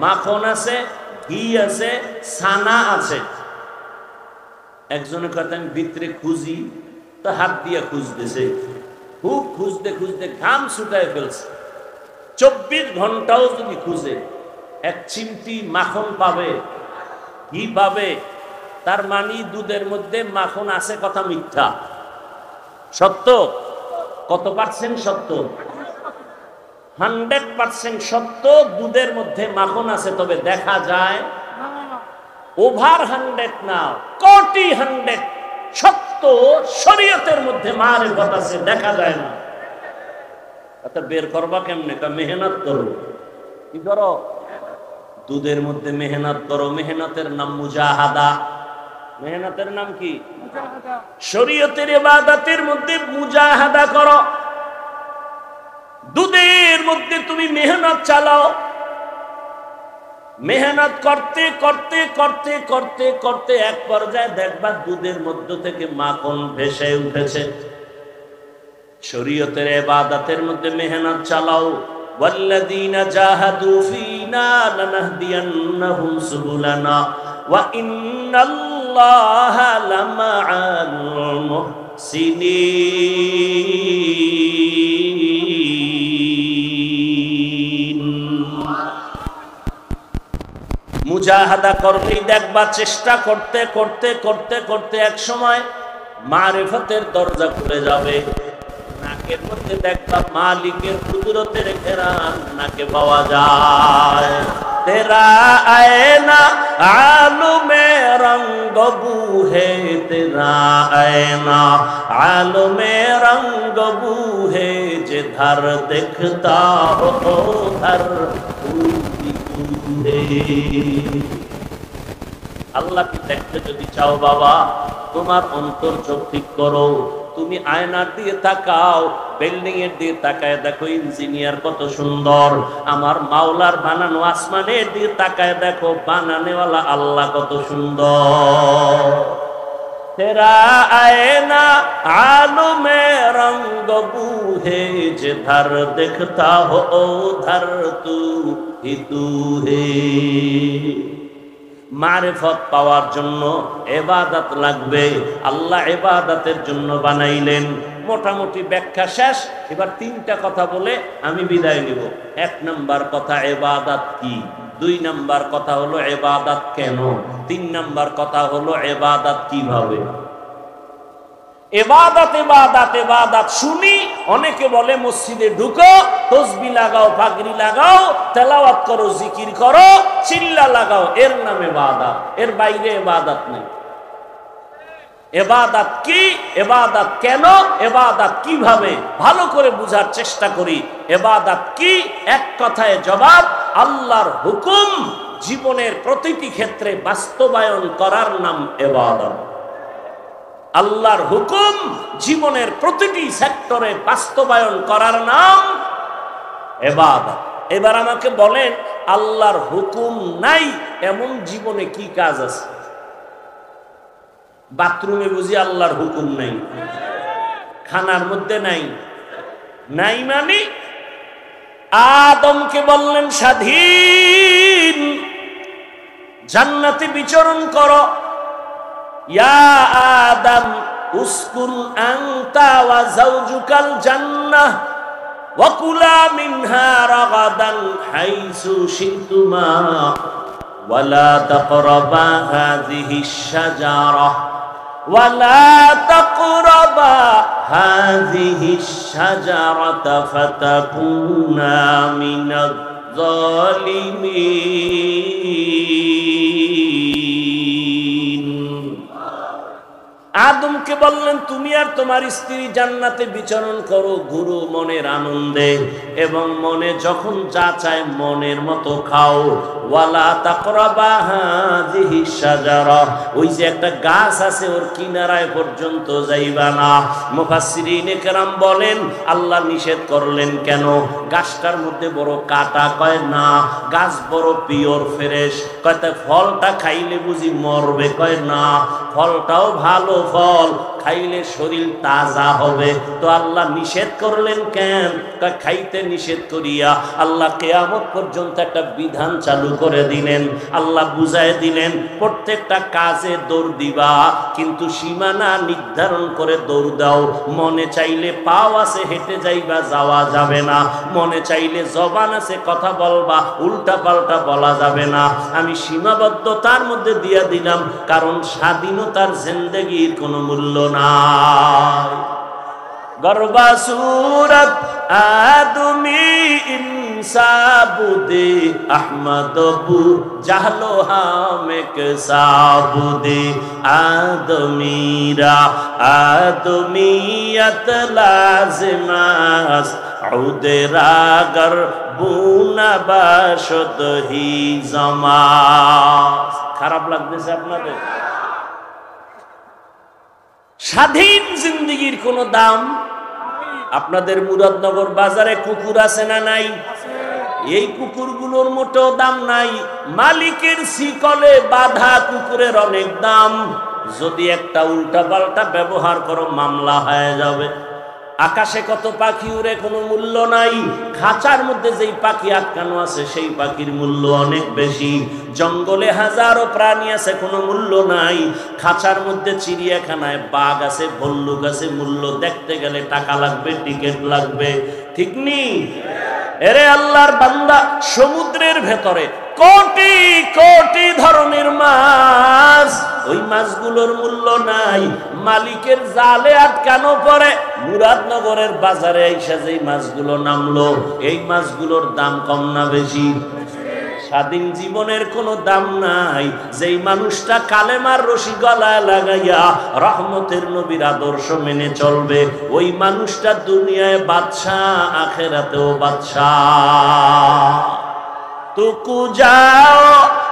মাখন আছে, ঘি আছে, ছানা আছে। একজনের কথা আমি ভিতরে খুঁজি, তো হাত দিয়ে খুঁজতেছে, খুব খুঁজতে খুঁজতে ঘাম ছুটায় ফেলছে। 24 ঘন্টাও যদি খুঁজে এক চিমটি মাখন পাবে, ঘি পাবে, তার মানে দুধের মধ্যে মাখন আছে। কথা মিথ্যা? সত্য? কত পার্সেন্ট সত্য? 100% সত্য। দুধের মধ্যে মাখন আছে, তবে দেখা যায় ওভার 100 না, কোটি 100 সত্য শরীয়তের মধ্যে মারিফত আছে, দেখা যায় না। এটা বের করবা কেমনে? মেহনত করো। কি করো? দুধের মধ্যে মেহনত করো। মেহনতের নাম মুজাহাদা। মেহনতের নাম কি? মুজাহাদা। শরীয়তের ইবাদতের মধ্যে মুজাহাদা করো। দুধের মধ্যে তুমি মেহনত চালাও। মেহনত করতে করতে করতে করতে করতে এক পর্যায়ে দেখবা দুধের মধ্য থেকে মাখন ভেসে উঠেছে। শরীয়তের ইবাদতের মধ্যে মেহনত চালাও। ওয়াল্লাযীনা জাহাদু ফীনা লানাহদিয়ান্নাহুম সুবুলানা ওয়া ইন্নাল্লাহা লামাআল মুহসিনিন। মুজাহাদা করলেই দেখবা চেষ্টা করতে করতে করতে করতে এক সময় মারিফতের দরজা খুলে যাবে। নাকের মধ্যে দেখবা মালিকের কুদরতের ঘেরান নাকে পাওয়া যায়। তেরা আয়না আলমে রঙ্গ বুহে, তেরা আয়না আলমে রঙ্গ বুহে, যে ধার দেখতা হো ধার। আল্লাহকে দেখতে যদি চাও বাবা, তোমার অন্তর চোখ ঠিক করো। তুমি আয়নার দিয়ে তাকাও, বিল্ডিং এর দিয়ে তাকায় দেখো ইঞ্জিনিয়ার কত সুন্দর, আমার মাওলার বানানো আসমানের দিয়ে তাকায় দেখো বানানেওয়ালা আল্লাহ কত সুন্দর। तेरा आईना आलम रंग बूहे जिधर दिखता हो उधर तू ही तू है। মারিফত পাওয়ার জন্য ইবাদত লাগবে, আল্লাহ ইবাদতের জন্য বানাইলেন। মোটামুটি ব্যাখ্যা শেষ। এবার তিনটা কথা বলে আমি বিদায় নিব। এক নাম্বার কথা ইবাদত কি, দুই নাম্বার কথা হলো ইবাদত কেন, তিন নাম্বার কথা হলো ইবাদত কিভাবে। ইবাদত ইবাদত ইবাদত শুনি, অনেকে বলে মসজিদে ঢুকো, তাসবিহ লাগাও, পাগড়ি লাগাও, তেলাওয়াত করো, জিকির করো, চিল্লা লাগাও, এর নাম ইবাদত। এর বাইরে ইবাদত নেই। ইবাদত কি, ইবাদত কেন, ইবাদত কিভাবে, ভালো করে বুঝার চেষ্টা করি। ইবাদত কি, এক কথায় জবাব, আল্লাহর হুকুম জীবনের প্রতিটি ক্ষেত্রে বাস্তবায়ন করার নাম ইবাদত। আল্লাহর হুকুম জীবনের প্রতিটি সেক্টরে বাস্তবায়ন করার নাম ইবাদত। এবার আমাকে বলেন, আল্লাহর হুকুম নাই এমন জীবনে কি কাজ আছে? বাথরুমে বুঝি আল্লাহর হুকুম নাই? খানার মধ্যে নাই? নাই মানে আদমকে বললেন স্বাধীন জান্নাতে বিচরণ করো। ইয়া আদম উসকুন আনতা ওয়া যাওজুকাল জান্নাহ ওয়া কুলা মিনহা রাগাদান হাইসু শিতুমা ওয়া লা তাকরাবা হাযিহিশ শাজারাহ ওয়া লা তাকরাবা হাযিহিশ শাজারাতা ফাতাকুনা মিনাজ জালিমিন। আদমকে বললেন তুমি আর তোমার স্ত্রী জান্নাতে বিচরণ করো, ঘুরো মনের আনন্দে, এবং মনে যখন যা চায় মনের মতো খাও। ওয়ালা তাকরাবা হাযিহিশ শাজারা, ওই যে একটা গাছ আছে ওর কিনারায় পর্যন্ত যাইবা না। মুফাসসিরিনে কেরাম বলেন আল্লাহ নিষেধ করলেন কেন? গাছটার মধ্যে বড় কাটা, কয় না গাছ বড় পিওর ফ্রেশ, কয় তা ফলটা খাইলে বুঝি মরবে, কয় না ফলটাও ভালো ফল, খাইলে শরীর তাজা হবে। তো আল্লাহ নিষেধ করলেন কেন? খাইতে নিষেধ করিয়া আল্লাহ কিয়ামত পর্যন্ত একটা বিধান চালু করে দিলেন। আল্লাহ বুঝায় দিলেন প্রত্যেকটা কাজে দৌড় দিবা, কিন্তু সীমানা নির্ধারণ করে দৌড় দাও। মনে চাইলে পাও আছে হেঁটে যাইবা, যাওয়া যাবে না। মনে চাইলে জবান আছে কথা বলবা, উল্টা পাল্টা বলা যাবে না। আমি সীমাবদ্ধতার মধ্যে দিয়া দিলাম, কারণ স্বাধীনতার জিন্দেগির কোনো মূল্য নাই। গরবা সুরত আদমি ইনসাবুদে আহমদ বু জাহলো হামেক সাবুদে আদমিরা আদমিয়ত লাজিমাস উদেরাগর বুনা বাশদ হি জামাস। খারাপ লাগতেছে আপনাদের? স্বাধীন জিন্দেগির কোনো দাম? আপনাদের মুরাদনগর বাজারে কুকুর আছে না নাই? এই কুকুরগুলোর মোটেও দাম নাই। মালিকের শিকলে বাঁধা কুকুরের অনেক দাম। যদি একটা উল্টা পাল্টা ব্যবহার করো মামলা হয়ে যাবে। আকাশে কত পাখি উড়ে, কোনো মূল্য নাই। খাঁচার মধ্যে যেই পাখি আটকানো আছে সেই পাখির মূল্য অনেক বেশি। জঙ্গলে হাজারো প্রাণী আছে, কোনো মূল্য নাই। খাঁচার মধ্যে চিড়িয়াখানায় বাঘ আছে, ভল্লুক আছে, মূল্য দেখতে গেলে টাকা লাগবে, টিকিট লাগবে, ঠিক নি? এরে আল্লাহর বান্দা, সমুদ্রের ভেতরে কোটি কোটি ধরনের মাছ, ওই মাছগুলোর মূল্য নাই। মালিকের জালে আটকানো পরে মুরাদনগরের বাজারে এসে যেই মাছগুলো নামলো, এই মাছগুলোর দাম কম না বেশি? স্বাধীন জীবনের কোনো দাম নাই। যেই মানুষটা কালেমার রশি গলায় লাগাইয়া রহমতের নবীর আদর্শ মেনে চলবে, ওই মানুষটা দুনিয়ায় বাদশাহ, আখেরাতেও বাদশাহ। তুকু যাও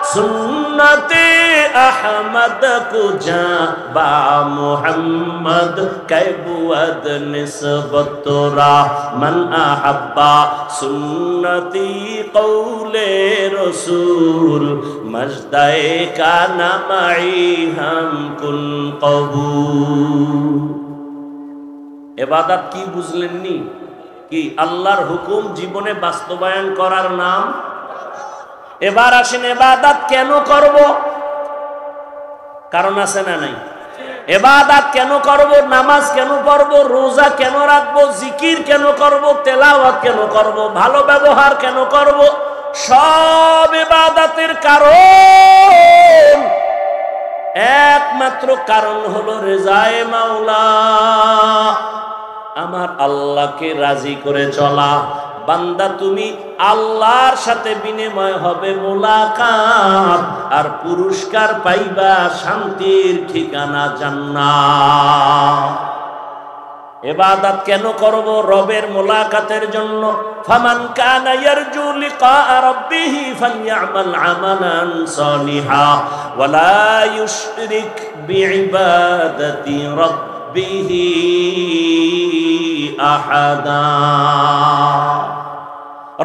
सुन्नते अहमद को जा बा मुहम्मद कैबुअद निस्बत तोरा मन अहब्बा सुन्नती कौले रसूल मजदाए का नमाई हम कुन कबूल। इबादत की बुझलेननी कि আল্লাহর হুকুম জীবনে বাস্তবায়ন করার নাম। এবার আসেন ইবাদত কেন করব? কারণ আছে না নাই? ইবাদত কেন করব? নামাজ কেন পড়ব? রোজা কেন রাখব? জিকির কেন করব? তেলাওয়াত কেন করব? ভালো ব্যবহার কেন করব? সব ইবাদতের কারণ একমাত্র কারণ হলো রেজায়ে মাওলা, আমার আল্লাহকে রাজি করে চলা। বান্দা তুমি আল্লাহর সাথে বিনিময় হবে মোলাকাত, আর পুরস্কার পাইবা শান্তির ঠিকানা জান্নাত। ইবাদত কেন করব? রবের মোলাকাতের জন্য। ফামান কানা ইয়ারজু লিকা রাব্বিহি ফালইআমাল আমালান সালিহা ওয়ালা ইউশরিক বিইবাদাতি রাব্বিহি আহাদা।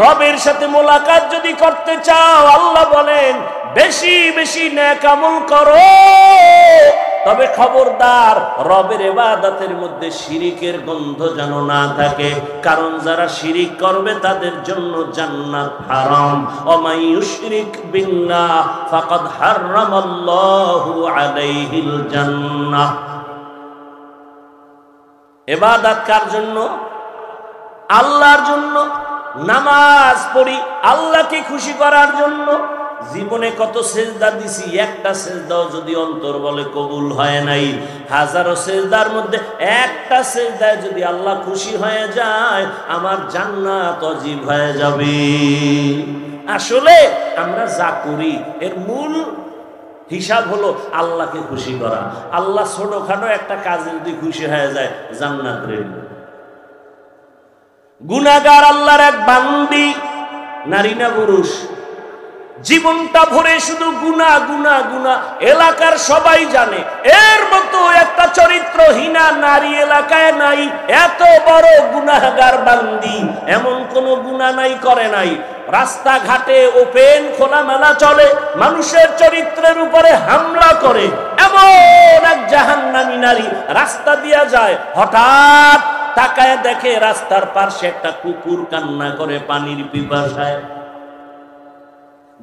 রবের সাথে মোলাকাত যদি করতে চাও, আল্লাহ বলেন বেশি বেশি নেক আমল করো, তবে খবরদার রবের ইবাদতের মধ্যে শিরিকের গন্ধ যেন না থাকে, কারণ যারা শিরিক করবে তাদের জন্য জান্নাত হারাম। ওমাই ইউশরিক বিল্লাহ ফাকাদ হারামাল্লাহু আলাইহিল জান্নাহ। ইবাদত কার জন্য? আল্লাহর জন্য। নামাজ পড়ি আল্লাহকে খুশি করার জন্য। জীবনে কত সেজদা দিছি, একটা সেজদাও যদি অন্তর বলে কবুল হয় নাই, হাজারো সেজদার মধ্যে একটা সেজদায় যদি আল্লাহ খুশি হয়ে যায়, আমার জান্নাত অজীব হয়ে যাবে। আসলে আমরা যা করি এর মূল হিসাব হলো আল্লাহকে খুশি করা। আল্লাহ ছোটখাটো একটা কাজে যদি খুশি হয়ে যায়, জান্নাত রেডি। গুনাহগার আল্লাহর এক বান্দি, নারী না পুরুষ, জীবনটা ভরে শুধু গুনাহ গুনাহ গুনাহ, এলাকার সবাই জানে। এর মতো একটা চরিত্রহীনা নারী এলাকায় নাই। এত বড় গুনাহগার বান্দি, এমন কোন গুনাহ নাই করে নাই। রাস্তাঘাটে ওপেন খোলামেলা চলে, মানুষের চরিত্রের উপরে হামলা করে এমন এক জাহান্নামী নারী রাস্তা দিয়া যায়, হঠাৎ তাকায় দেখে রাস্তার পাশে একটা কুকুর কান্না করে পানির পিপাসায়।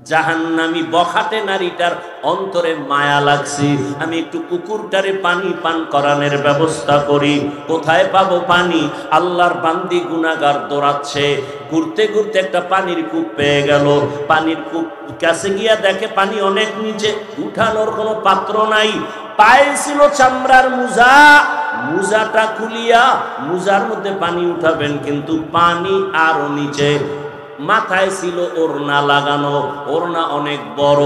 জাহান্নামী বখাটে নারীটার অন্তরে মায়া লাগছে, আমি একটু কুকুরটারে পানি পান করানোর ব্যবস্থা করি। কোথায় পাবো পানি? আল্লাহর বান্দি গুনাহগার দৌড়াচ্ছে, ঘুরতে ঘুরতে একটা পানির কূপ পেয়ে গেল। পানির কূপ কাছে গিয়া দেখে পানি অনেক নিচে, উঠানোর কোনো পাত্র নাই। পায়ে ছিল চামড়ার মুজা, মুজাটা খুলিয়া মুজার মধ্যে পানি উঠাবেন, কিন্তু পানি আরো নিচে। মাথায় ছিল ওড়না লাগানো, ওড়না অনেক বড়।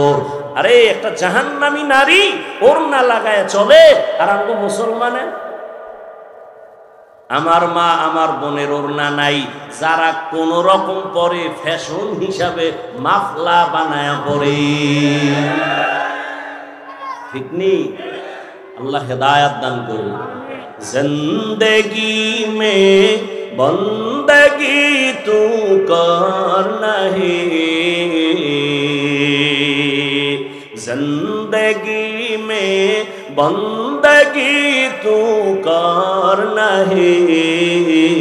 আরে একটা জাহান্নামী নারী ওড়না লাগায় চলে, আর আমরা মুসলমানে, আমার মা আমার বোনের ওড়না নাই, যারা কোন রকম পরে ফ্যাশন হিসাবে মাফলা বানায়া পরে। ঠিক নেই? আল্লাহ হেদায়াত দান করুন। জিন্দেগি মে बंदगी तू कर नहीं, जिंदगी में बंदगी तू कर नहीं,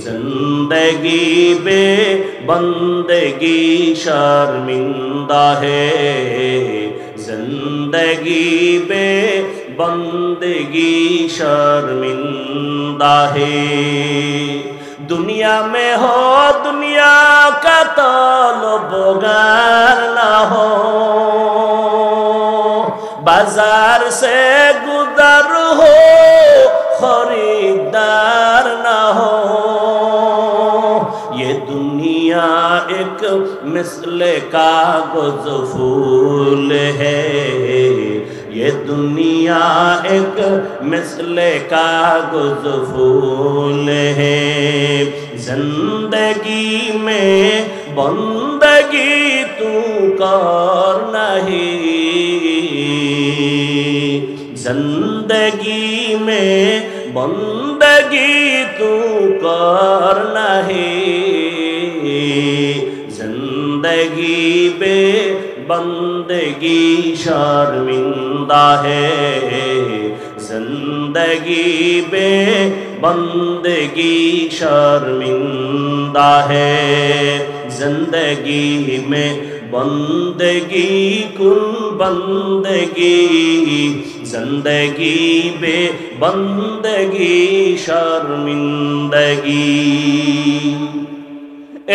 जिंदगी बे बंदगी शर्मिंदा है, जिंदगी बे बंदगी शर्मिंदा है। दुनिया में हो दुनिया का तलबगार ना हो, बाजार से गुजर हो खरीदार ना हो। ये दुनिया एक मिसले कागज फूल है, ये दुनिया एक मिसले कागज फूल है। जिंदगी में बंदगी तू करना ही जिंदगी में बंदगी तू करना ही जिंदगी बे बंदगी शर्मिंदा है जिंदगी बे बंदगी शर्मिंदा है जिंदगी में बंदगी कुल बंदगी जिंदगी बे बंदगी शर्मिंदगी।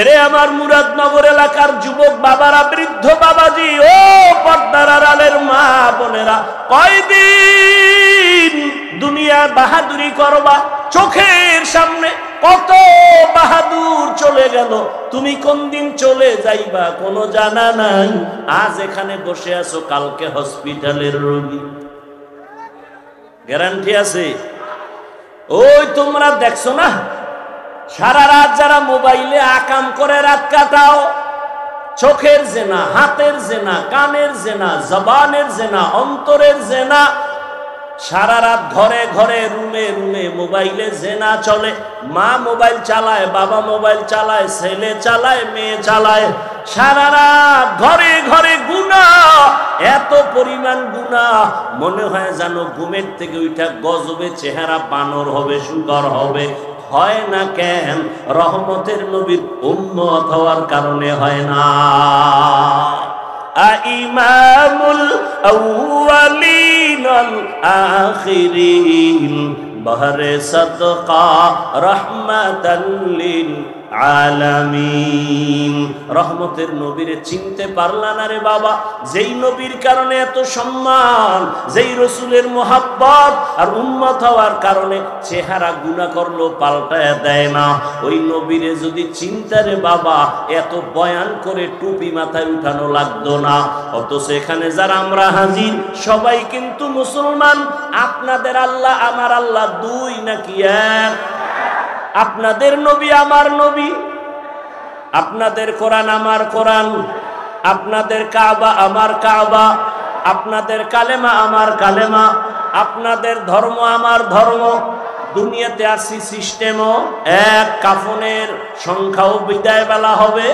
এরে আমার মুরাদনগর এলাকার যুবক বাবারা, বৃদ্ধ বাবাজি, ও পর্দার আড়ালের মা বোনেরা, কয়দিন দুনিয়া বাহাদুরি করবা? চোখের সামনে কত বাহাদুর চলে গেল, তুমি কোন দিন চলে যাইবা কোনো জানা নাই। আজ এখানে বসে আছো, কালকে হসপিটালের রোগী, গ্যারান্টি আছে? ওই তোমরা দেখছো না, সারা রাত যারা মোবাইলে আকাম করে রাত কাটাও, চোখের জেনা, হাতের জেনা, কানের জেনা, জবানের জেনা, অন্তরের জেনা, সারা রাত ঘরে ঘরে রুমে রুমে মোবাইলে জেনা চলে। মা মোবাইল চালায়, বাবা মোবাইল চালায়, ছেলে চালায়, মেয়ে চালায়, সারা রাত ঘরে ঘরে গুনাহ, এত পরিমাণ গুনাহ মনে হয় যেন ঘুমের থেকে উঠা গজবে চেহারা বানর হবে, শুকর হবে। হয় না কেন? রহমতের নবীর উম্মত হওয়ার কারণে হয় না। ইমামুল আউয়ালিন ওয়াল আখিরিন বহরে সাদকা রাহমাতাল লিল আলামিন। রহমতের নবীরে চিনতে পারলা না রে বাবা? যেই নবীর কারণে এত সম্মান, যেই রসুলের মোহাব্বত আর উম্মত হওয়ার কারণে চেহারা গুনাহ করলো পাল্টায় দেয় না, ওই নবীরে যদি চিনতে রে বাবা, এত বয়ান করে টুপি মাথায় উঠানো লাগতো না। অথচ এখানে যারা আমরা হাজির সবাই কিন্তু মুসলমান। আপনাদের আল্লাহ আমার আল্লাহ দুই নাকি এক? আপনাদের নবী আমার নবী, আপনাদের কোরআন আমার কোরআন, আপনাদের কাবা আমার কাবা, আপনাদের কালেমা আমার কালেমা, আপনাদের ধর্ম আমার ধর্ম। দুনিয়াতে আসি সিস্টেমও এক, কাফনের সংখ্যাও বিদায় বেলা হবে,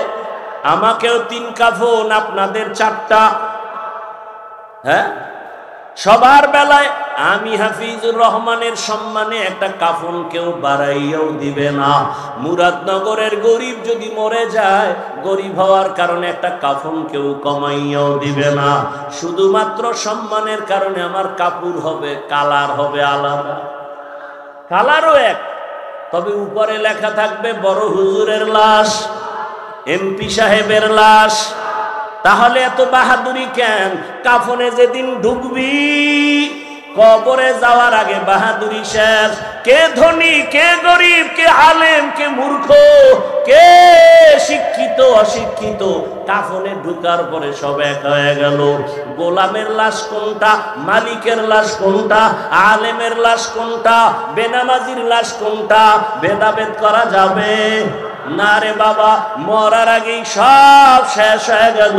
আমাকেও 3 কাফন, আপনাদের 4টা। হ্যাঁ, সবার বেলায় আমি হাফিজুর রহমানের সম্মানে একটা কাফন কেউ বাড়াইয়াও দিবে না। মুরাদনগরের গরিব যদি মরে যায়, গরিব হওয়ার কারণে একটা কাফন কেউ কমাইয়াও দিবে না। শুধুমাত্র সম্মানের কারণে আমার কাপড় হবে, কালার হবে আলাদা, কালারও এক, তবে উপরে লেখা থাকবে বড় হুজুরের লাশ, এমপি সাহেবের লাশ। তাহলে এত বাহাদুরি কেন? কাফনে যেদিন ঢুকবি, কবরে যাওয়ার আগে বাহাদুরি শেষ। কে ধনী, কে গরিব, কে আলেম, কে মূর্খ, কে শিক্ষিত অশিক্ষিত, কাফনে ঢুকার পরে সব এক হয়ে গেল। গোলামের লাশ কোনটা, মালিকের লাশ কোনটা, আলেমের লাশ কোনটা, বেনামাজির লাশ কোনটা, ভেদাভেদ করা যাবে না রে বাবা। মরার আগেই সব শেষ হয়ে গেল।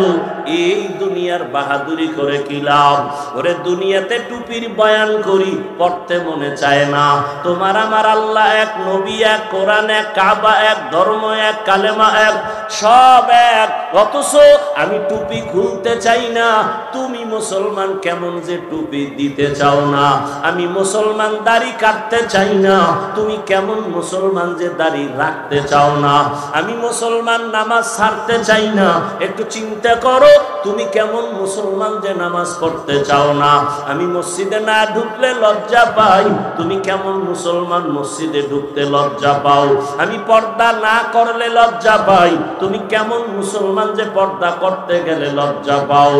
এই দুনিয়ার বাহাদুরি করে কি লাভ? ওরে দুনিয়াতে টুপির বয়ান করি, পড়তে মনে চায় না। তোমার আমার আল্লাহ এক, নবী এক, কোরআন এক, কাবা এক, ধর্ম এক, কালেমা এক, সব এক। অথচ আমি টুপি খুলতে চাই না। তুমি মুসলমান কেমন যে টুপি দিতে চাও না? আমি মুসলমান দাড়ি কাটতে চাই না, তুমি কেমন মুসলমান যে দাড়ি রাখতে চাও না? আমি মুসলমান নামাজ ছাড়তে চাই না, একটু চিন্তা করো তুমি কেমন মুসলমান যে নামাজ পড়তে চাও না? আমি মসজিদে না ঢুকলে লজ্জা পাই, তুমি কেমন মুসলমান মসজিদে ঢুকতে লজ্জা পাও? আমি পর্দা না করলে লজ্জা পাই, তুমি কেমন মুসলমান যে পর্দা করতে গেলে লজ্জা পাও?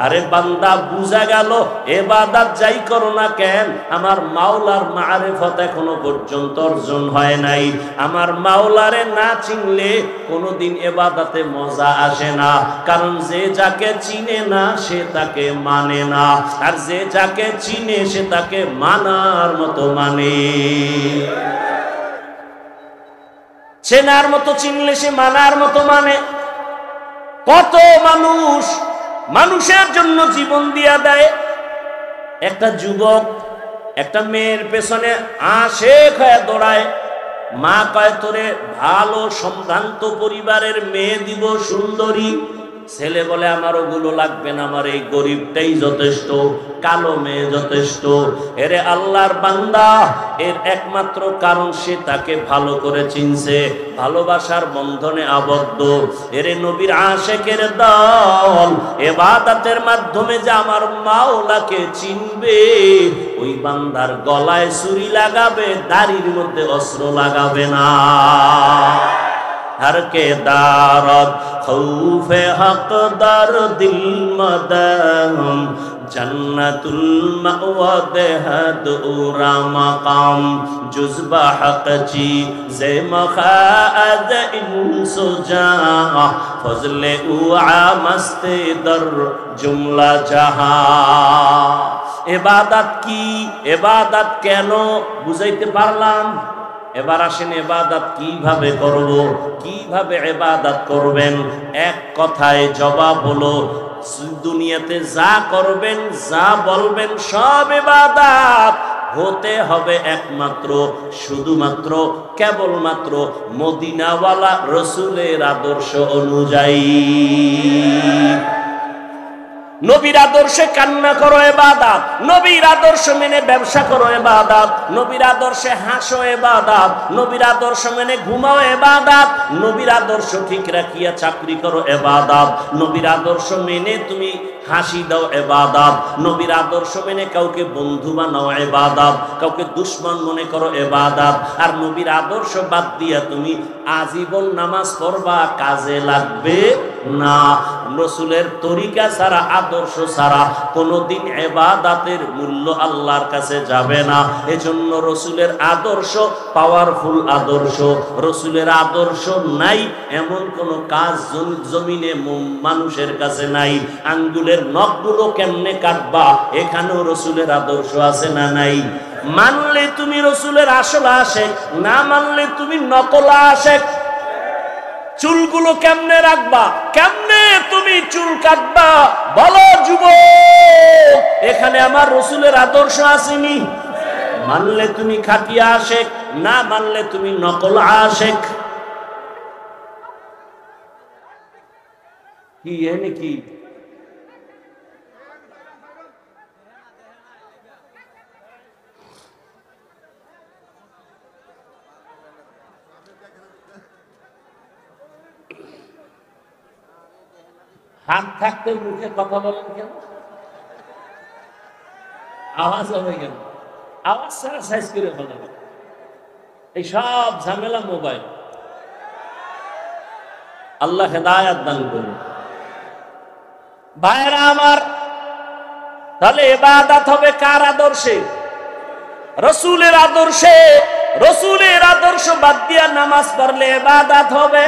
আরে বান্দা, বুঝা গেল ইবাদত যাই করো না কেন, আমার মাওলার মারিফত এখনো পর্যন্ত অর্জন হয় নাই। আমার মাওলারে না চিনলে কোনোদিন ইবাদতে মজা আসে না। কারণ যে যাকে চিনে না সে তাকে মানে না, আর যে যাকে চিনে সে তাকে মানার মতো মানে। চেনার মতো চিনলে সে মানার মতো মানে। কত মানুষ মানুষের জন্য জীবন দিয়া দেয়। একটা যুবক একটা মেয়ের পেছনে আশেক হয়ে দৌড়ায়, মা কয় তোরে ভালো সম্ভ্রান্ত পরিবারের মেয়ে দিব, সুন্দরী। ছেলে বলে আমার ওগুলো লাগবে না, আমার এই গরিবটাই যথেষ্ট, কালো মেয়ে যথেষ্ট। এরে আল্লাহর বান্দা, এর একমাত্র কারণ সে তাকে ভালো করে চিনছে, ভালোবাসার বন্ধনে আবদ্ধ। এরে নবীর আশেকের দল ইবাদতের মাধ্যমে যে আমার মাওলাকে চিনবে, ওই বান্দার গলায় ছুরি লাগাবে, দাড়ির মধ্যে অস্ত্র লাগাবে না। हर के दारत खौफे हक दर दिल मदम जन्नतुल मअवा देहद उरा मकाम जुज़बा हक ची जे मखाद इंसो जा फजले उआ मस्ते दर जुमला जहा। इबादत की इबादत केनो बुझाइते पारलाम। এবার আসেন ইবাদত কিভাবে করব, কিভাবে ইবাদত করবেন। এক কথায় জবাব হলো, দুনিয়াতে যা করবেন যা বলবেন সব ইবাদত হতে হবে একমাত্র শুধুমাত্র কেবলমাত্র মদিনাওয়ালা রসুলের আদর্শ অনুযায়ী। নবীর আদর্শে কান্না করো ইবাদত, নবীর আদর্শ মেনে ব্যবসা করো ইবাদত, নবীর আদর্শে হাসো ইবাদত, নবীর আদর্শ মেনে ঘুমাও ইবাদত, নবীর আদর্শ ঠিক রাখিয়া চাকরি করো ইবাদত, নবীর আদর্শ মেনে তুমি হাসি দাও ইবাদত, নবীর আদর্শ মেনে কাউকে বন্ধু বানাও ইবাদত, কাউকে দুশমন মনে করো ইবাদত। আর নবীর আদর্শ বাদ দিয়া তুমি আজীবন নামাজ পড়বা, কাজে লাগবে না। রাসূলের তরিকা ছাড়া, আদর্শ ছাড়া কোনোদিন ইবাদতের মূল্য আল্লাহর কাছে যাবে না। এজন্য রাসূলের আদর্শ পাওয়ারফুল আদর্শ। রাসূলের আদর্শ নাই এমন কোন কাজ জমিনে মানুষের কাছে নাই। আঙ্গুলের নখগুলো কেমনে কাটবা, এখানেও রাসূলের আদর্শ আছে না নাই? মানলে তুমি রাসূলের আসল আশেক, না মানলে তুমি নকল আশেক। চুলগুলো কেমনে রাখবা, কেমনে তুমি চুল কাটবা, বলো যুবক, এখানে আমার রাসূলের আদর্শ আসেনি। মানলে তুমি খাঁটিয়া আশেক, না মানলে তুমি নকল আশেক। কি এনে কি হাত থাকতে মুখে কথা বলেন কেন? আওয়াজ হবে কেন? আওয়াজ ছাড়া সাইজ করে ফেলেন। এই সব ঝামেলা মোবাইল। আল্লাহ হেদায়েত দান করুন। ভাইরা আমার, তাহলে ইবাদত হবে কার আদর্শে? রাসূলের আদর্শে। রাসূলের আদর্শ বাদ দিয়া নামাজ পড়লে ইবাদত হবে?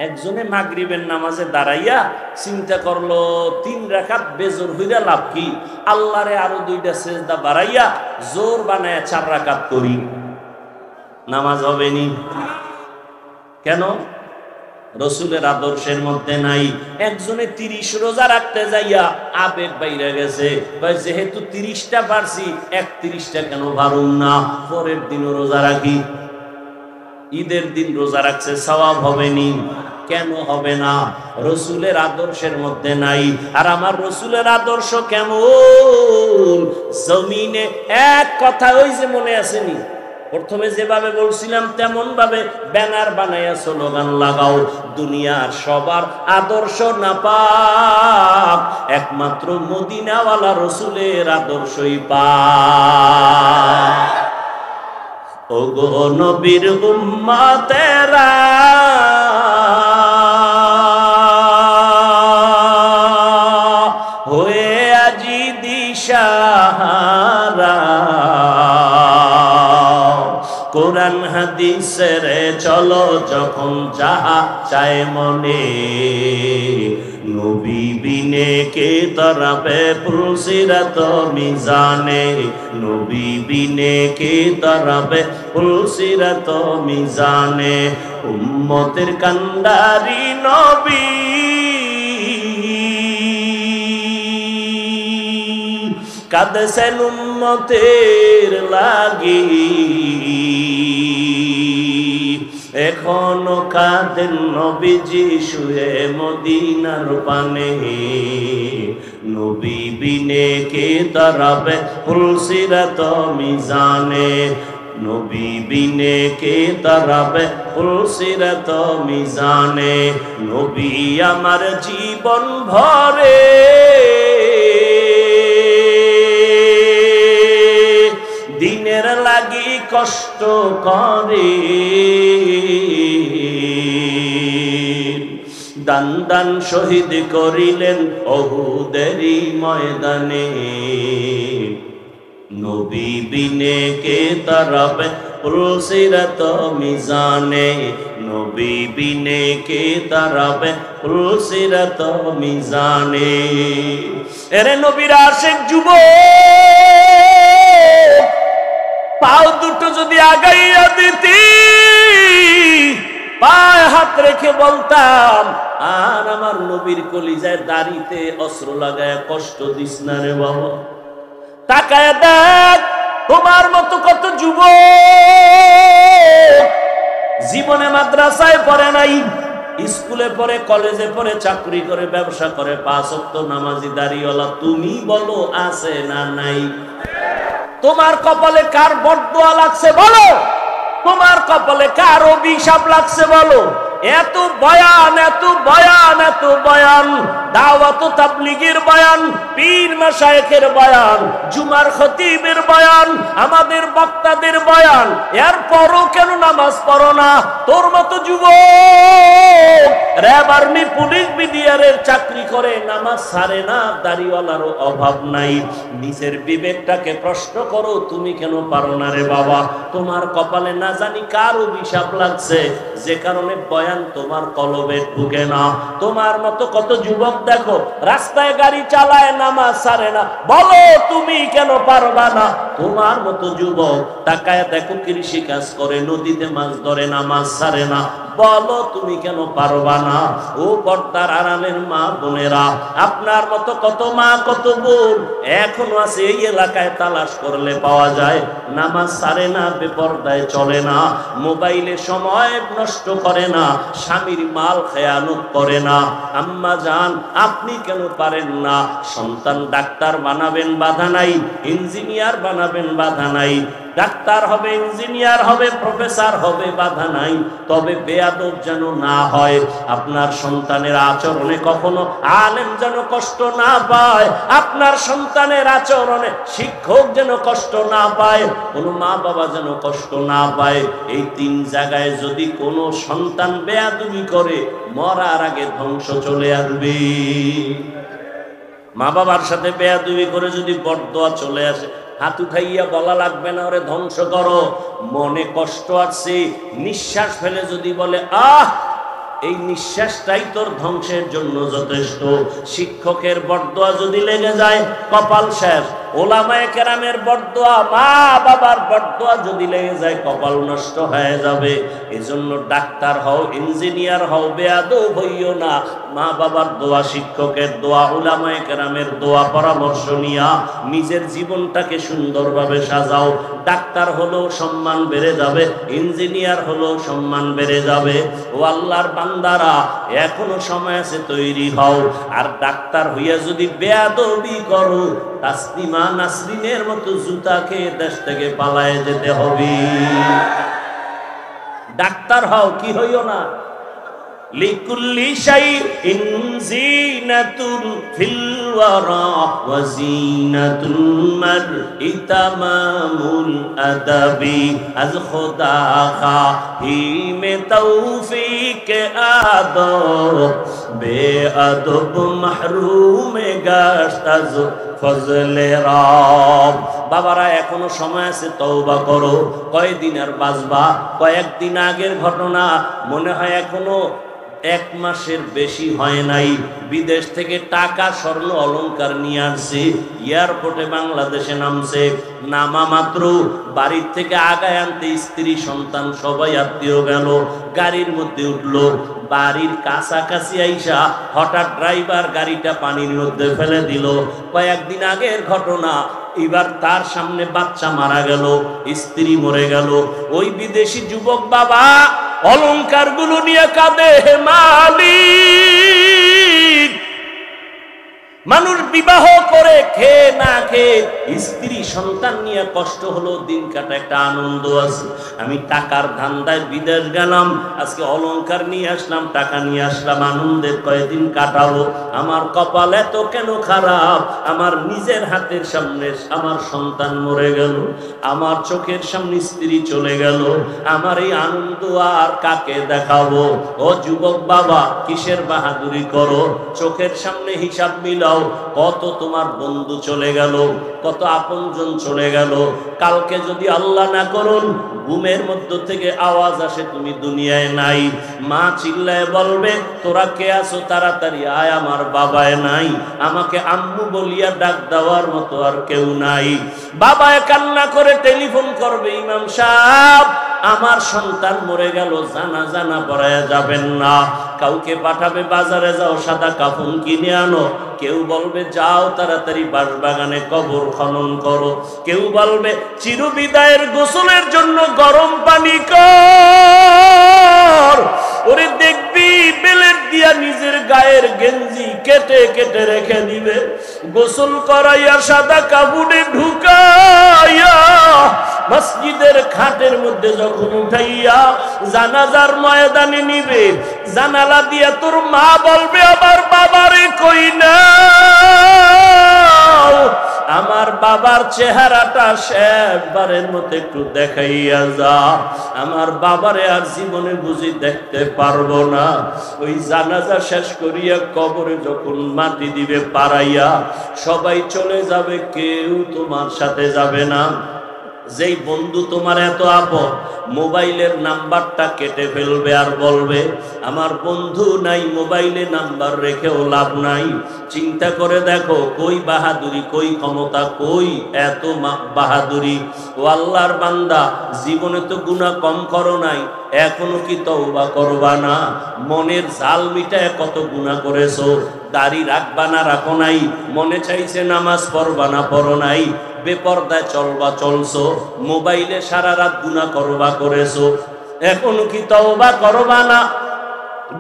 একজনে মাগরিবের নামাজে দাঁড়াইয়া চিন্তা করলো 3 রাকাত বেজোর হইরা লাভ কি, আল্লাহরে আরো 2টা সেজদা বাড়াইয়া জোর বানায়া 4 রাকাত করি, নামাজ হবে নি। কেন? রাসূলের আদর্শের মধ্যে নাই। একজনে 30 রোজা রাখতে যাইয়া আবেগ বাইরে গেছে, ভাই যেহেতু 30টা পারছি 31টা কেন পারুম না, পরের দিনও রোজা রাখি। ঈদের দিন রোজা রাখছে, সওয়াব হবে নি। কেন হবে না? রাসূলের আদর্শের মধ্যে নাই। আর আমার রাসূলের আদর্শ কেমন? জমিনে এক কথা, ওই যে মনে আসেনি প্রথমে যেভাবে বলছিলাম তেমন ভাবে ব্যানার বানাইয়া স্লোগান লাগাও, দুনিয়ার সবার আদর্শ নাপাক, একমাত্র মদিনাওয়ালা রাসূলের আদর্শই পাক। ওগো নবীর উম্মতেরা, হয়ে আজি দিশাহারা, কোরআন হাদিসের চলো যখন যাহা চায় মনে, নবী বিনে কে তরাবে পুলসিরাত মিজানে, নবী বিনে কে তরাবে পুলসিরাত মিজানে, উম্মতের কান্ডারি নবী কাঁদেছেন উম্মতের লাগি, এখনো কাঁদেন নবীজি শুয়ে মদিনার পানে। নবী বিনে কে তারাবে ফুলসিরাত মিজানে, নবী বিনে কে তারাবে ফুলসিরাত মিজানে। নবী আমার জীবন ভরে দিনের লাগি কষ্ট করে, দান দান শহীদ করিলেন ওহুদেরই ময়দানে। নবী বিনে কে তারাবে ফুলসিরাত মিজানে, নবী বিনে কে তারাবে ফুলসিরাত মিজানে। এরে নবীর আশিক যুবক, পাও দুটো যদি আগাইয়া দিতি, পায়ে হাত রেখে বলতাম, আর আমার নবীর কলিজায় দাড়িতে অস্ত্র লাগায় কষ্ট দিস না রে বাবা। তাকায় দেখ তোমার মতো কত যুবক জীবনে মাদ্রাসায় পড়ে নাই, স্কুলে পড়ে, কলেজে পড়ে, চাকরি করে, ব্যবসা করে, 5 ওয়াক্ত নামাজি দাড়িওয়ালা। তুমি বলো আছে না নাই? তোমার কপালে কার বদদোয়া লাগছে বলো? তোমার কপালে কার অভিশাপ লাগছে বলো? এত বয়ান, এত বয়ান, এত বয়ান, দাওয়াত ও তাবলীগের বয়ান, পীর মাশায়েখের বয়ান, জুমার খতিবের বয়ান, আমাদের বক্তাদের বয়ান, এরপরও কেন নামাজ পড়ো না? তোর মতো যুবক র‍্যাব, আর্মি, পুলিশ, বিডিআরের চাকরি করে, নামাজ ছাড়ে না, দাড়িওয়ালারও অভাব নাই। নিজের বিবেকটাকে প্রশ্ন করো, তুমি কেন পারো না রে বাবা? তোমার কপালে না জানি কার অভিশাপ লাগছে, যে কারণে বয়ান তোমার কলবে ঢুকে না। তোমার মতো কত যুবক দেখো রাস্তায় গাড়ি চালায়, নামাজ ছাড়ে না, বলো তুমি কেন পারবা না? তোমার মতো যুবক তাকায় দেখো কৃষি কাজ করে, নদীতে মাছ ধরে, নামাজ ছাড়ে না, বলো তুমি কেন পারবা না? ও পর্দার আড়ালের মা বোনেরা, আপনার মতো কত মা, কত বোন এখনো আছে এই এলাকায়, তালাশ করলে পাওয়া যায়, নামাজ ছাড়ে না, বেপরদায় চলে না, মোবাইলে সময় নষ্ট করে না, স্বামীর মাল খেয়ানত করে না। আম্মা জান, আপনি কেন পারেন না? সন্তান ডাক্তার বানাবেন, বাধা নাই, ইঞ্জিনিয়ার বানাবেন, বাধা নাই, ডাক্তার হবে, ইঞ্জিনিয়ার হবে, প্রফেসর হবে, বাধা নাই, তবে বেয়াদব যেন না হয়। আপনার সন্তানের আচরণে কখনো আলেম যেন কষ্ট না পায়, আপনার সন্তানের আচরণে শিক্ষক যেন কষ্ট না পায়, কোনো মা বাবা যেন কষ্ট না পায়। এই 3 জায়গায় যদি কোনো সন্তান বেয়াদবি করে, মরার আগে ধ্বংস চলে আসবে। মা বাবার সাথে বেয়াদবি করে যদি বরদোয়া চলে আসে, হাত উঠাইয়া বলা লাগবে না ওরে ধ্বংস করো। মনে কষ্ট আছে, নিঃশ্বাস ফেলে যদি বলে আহ, এই নিঃশ্বাসটাই তোর ধ্বংসের জন্য যথেষ্ট। শিক্ষকের বরদোয়া যদি লেগে যায়, কপাল শেষ। ওলামায়ে কেরামের বরদোয়া, মা বাবার বরদোয়া যদি লেগে যায়, কপাল নষ্ট হয়ে যাবে। এজন্য ডাক্তার হও, ইঞ্জিনিয়ার হও, বেয়াদব হইও না। মা বাবার দোয়া, শিক্ষকের দোয়া, ওলামায়ে কেরামের দোয়া পরামর্শ নিয়া নিজের জীবনটাকে সুন্দরভাবে সাজাও। ডাক্তার হলেও সম্মান বেড়ে যাবে, ইঞ্জিনিয়ার হলেও সম্মান বেড়ে যাবে। ও আল্লাহর বান্দারা, এখনো সময় আছে, তৈরি হও। আর ডাক্তার হইয়া যদি বেয়াদবি করো, তাসলিমা নাসরিনের মতো জুতা খেয়ে দেশ থেকে পালায়ে যেতে হবে। ডাক্তার হও, কি হইও না। লিকুল্লি শাইইন জিনাতুন ফিল ওয়ারা ওয়া জিনাতুল মারই তামামুল আদাবি। আজ খোদা খাহিমে তৌফিক আদব, বেআদব মাহরুমে গাশত আজ ফজলে রব। বাবারা, এখনো সময় আছে, তওবা করো। কয়দিন আর বাঁচবা? কয়েকদিন আগের ঘটনা মনে হয় এখনো 1 মাসের বেশি হয় নাই, বিদেশ থেকে টাকা স্বর্ণ অলংকার নিয়ে আসছে, এয়ারপোর্টে বাংলাদেশে নামছে, নামা মাত্র বাড়ির থেকে আগায় আনতে স্ত্রী সন্তান সবাই আত্মীয় গেল, গাড়ির মধ্যে উঠলো, বাড়ির কাছাকাছি আইসা হঠাৎ ড্রাইভার গাড়িটা পানির মধ্যে ফেলে দিল। কয়েকদিন আগের ঘটনা, এবার তার সামনে বাচ্চা মারা গেল, স্ত্রী মরে গেল। ওই বিদেশি যুবক বাবা অলংকার গুলো নিয়ে কাঁদে, হে মালিক, মানুষ বিবাহ করে খেয়ে না খেয়ে, স্ত্রী সন্তান নিয়ে কষ্ট হলো, দিন কাটা একটা আনন্দ আছে, আমি টাকার ধান্দায় বিদেশ গেলাম, আজকে অলংকার নিয়ে আসলাম, টাকা নিয়ে আসলাম, আনন্দের কয়েকদিন কাটাবো, আমার কপাল এত কেন খারাপ, আমার নিজের হাতের সামনে আমার সন্তান মরে গেল, আমার চোখের সামনে স্ত্রী চলে গেল, আমার এই আনন্দ আর কাকে দেখাবো? ও যুবক বাবা, কিসের বাহাদুরি করো? চোখের সামনে হিসাব মিলাও, কত তোমার বন্ধু চলে গেল, কত আপনজন চলে গেল। কালকে যদি আল্লাহ না করুন ঘুমের মধ্য থেকে আওয়াজ আসে তুমি দুনিয়ায় নাই, মা চিল্লায় বলবে তোরা কে আছো, তাড়াতাড়ি আয়, আমার বাবায় নাই, আমাকে আম্মু বলিয়া ডাক দেওয়ার মতো আর কেউ নাই। বাবায় কান্না করে টেলিফোন করবে, ইমাম সাহেব আমার সন্তান মরে গেল, জানাজা না পড়ায়া যাবেন না, কাউকে পাঠাবে বাজারে যাও সাদা কাফন কিনে আনো, কেউ বলবে যাও তাড়াতাড়ি বাঁশবাগানে কবর খনন করো, কেউ বলবে চিরবিদায়ের গোসলের জন্য গরম পানি কর, ওরে দেখবি বেলেট দিয়া নিজের গায়ের গেঞ্জি কেটে কেটে রেখে দিবে, গোসল করাইয়া সাদা কাপড়ে ঢুকাইয়া মসজিদের খাটের মধ্যে যখন উঠাইয়া জানাজার ময়দানে নিবে, জানালা দিয়া তোর মা বলবে আমার বাবারে কই না, আমার বাবার চেহারাটা শেষবারের মতো একটু দেখাইয়া যা, আমার বাবারে আর জীবনে বুঝি দেখতে পারবো না। ওই জানাজা শেষ করিয়া কবরে যখন মাটি দিবে পাড়াইয়া, সবাই চলে যাবে, কেউ তোমার সাথে যাবে না। যেই বন্ধু তোমার এত আপন, মোবাইলের নাম্বারটা কেটে ফেলবে আর বলবে আমার বন্ধু নাই, মোবাইলে নাম্বার রেখেও লাভ নাই। চিন্তা করে দেখো কই বাহাদুরি, কই ক্ষমতা, কই এত বাহাদুরি। ও আল্লাহর বান্দা, জীবনে তো গুনাহ কম করো নাই, এখনো কি তওবা করবা না? মনের জাল মিটায় কত গুনাহ করেছো, দাড়ি রাখবা না রাখো নাই, মনে চাইছে নামাজ পড়বা না পড়ো নাই, বেপরদায় চলবা চলছো, মোবাইলে সারা রাত গুনাহ করবা করেছো, এখনো কি তওবা করবা না?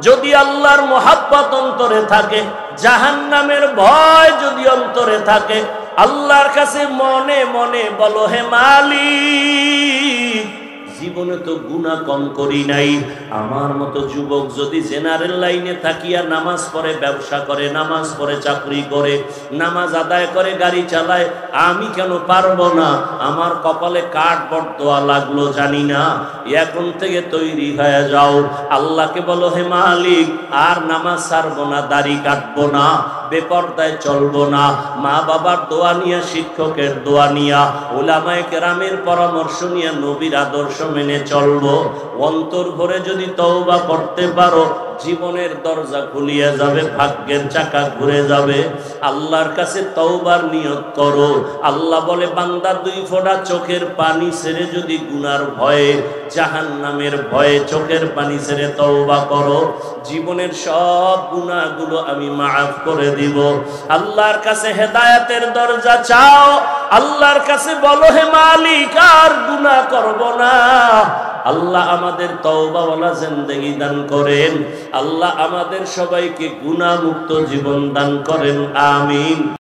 যদি আল্লাহর মোহাব্বত অন্তরে থাকে, জাহান্নামের ভয় যদি অন্তরে থাকে, আল্লাহর কাছে মনে মনে বলো হে মালিক, জীবনে তো গুনাহ কম করি নাই, আমার মতো যুবক যদি জেনারেল লাইনে থাকিয়া নামাজ পড়ে, ব্যবসা করে, নামাজ পড়ে, চাকরি করে, নামাজ আদায় করে, গাড়ি চালায়, আমি কেন পারবো না? আমার কপালে কাঠ বর্তোয়া লাগলো জানি না, এখন থেকে তৈরি হয়ে যাও, আল্লাহকে বলো হে মালিক আর নামাজ ছাড়বো না, দাড়ি কাটবো না, বেপরদায় চলবো না, মা বাবার দোয়া নিয়া, শিক্ষকের দোয়া নিয়া, উলামায়ে কেরামের পরামর্শ নিয়ে নবীর আদর্শ মেনে চলবো। অন্তর ভরে যদি তওবা করতে পারো, জীবনের দরজা খুলিয়া যাবে, ভাগ্যের চাকা ঘুরে যাবে। আল্লাহর কাছে তওবার নিয়ত করো। আল্লাহ বলে বান্দা 2 ফোঁটা চোখের পানি ছেড়ে যদি গুনার ভয়ে, জাহান্নামের ভয়ে চোখের পানি ছেড়ে তওবা করো, জীবনের সব গুনাহগুলো আমি মাফ করে দিব। আল্লাহর কাছে হেদায়েতের দরজা চাও, আল্লাহর কাছে বলো হে মালিক আর গুনাহ করব না। আল্লাহ আমাদের তওবাওয়ালা জিন্দেগি দান করেন, আল্লাহ আমাদের সবাইকে গুনাহ মুক্ত জীবন দান করেন, আমিন।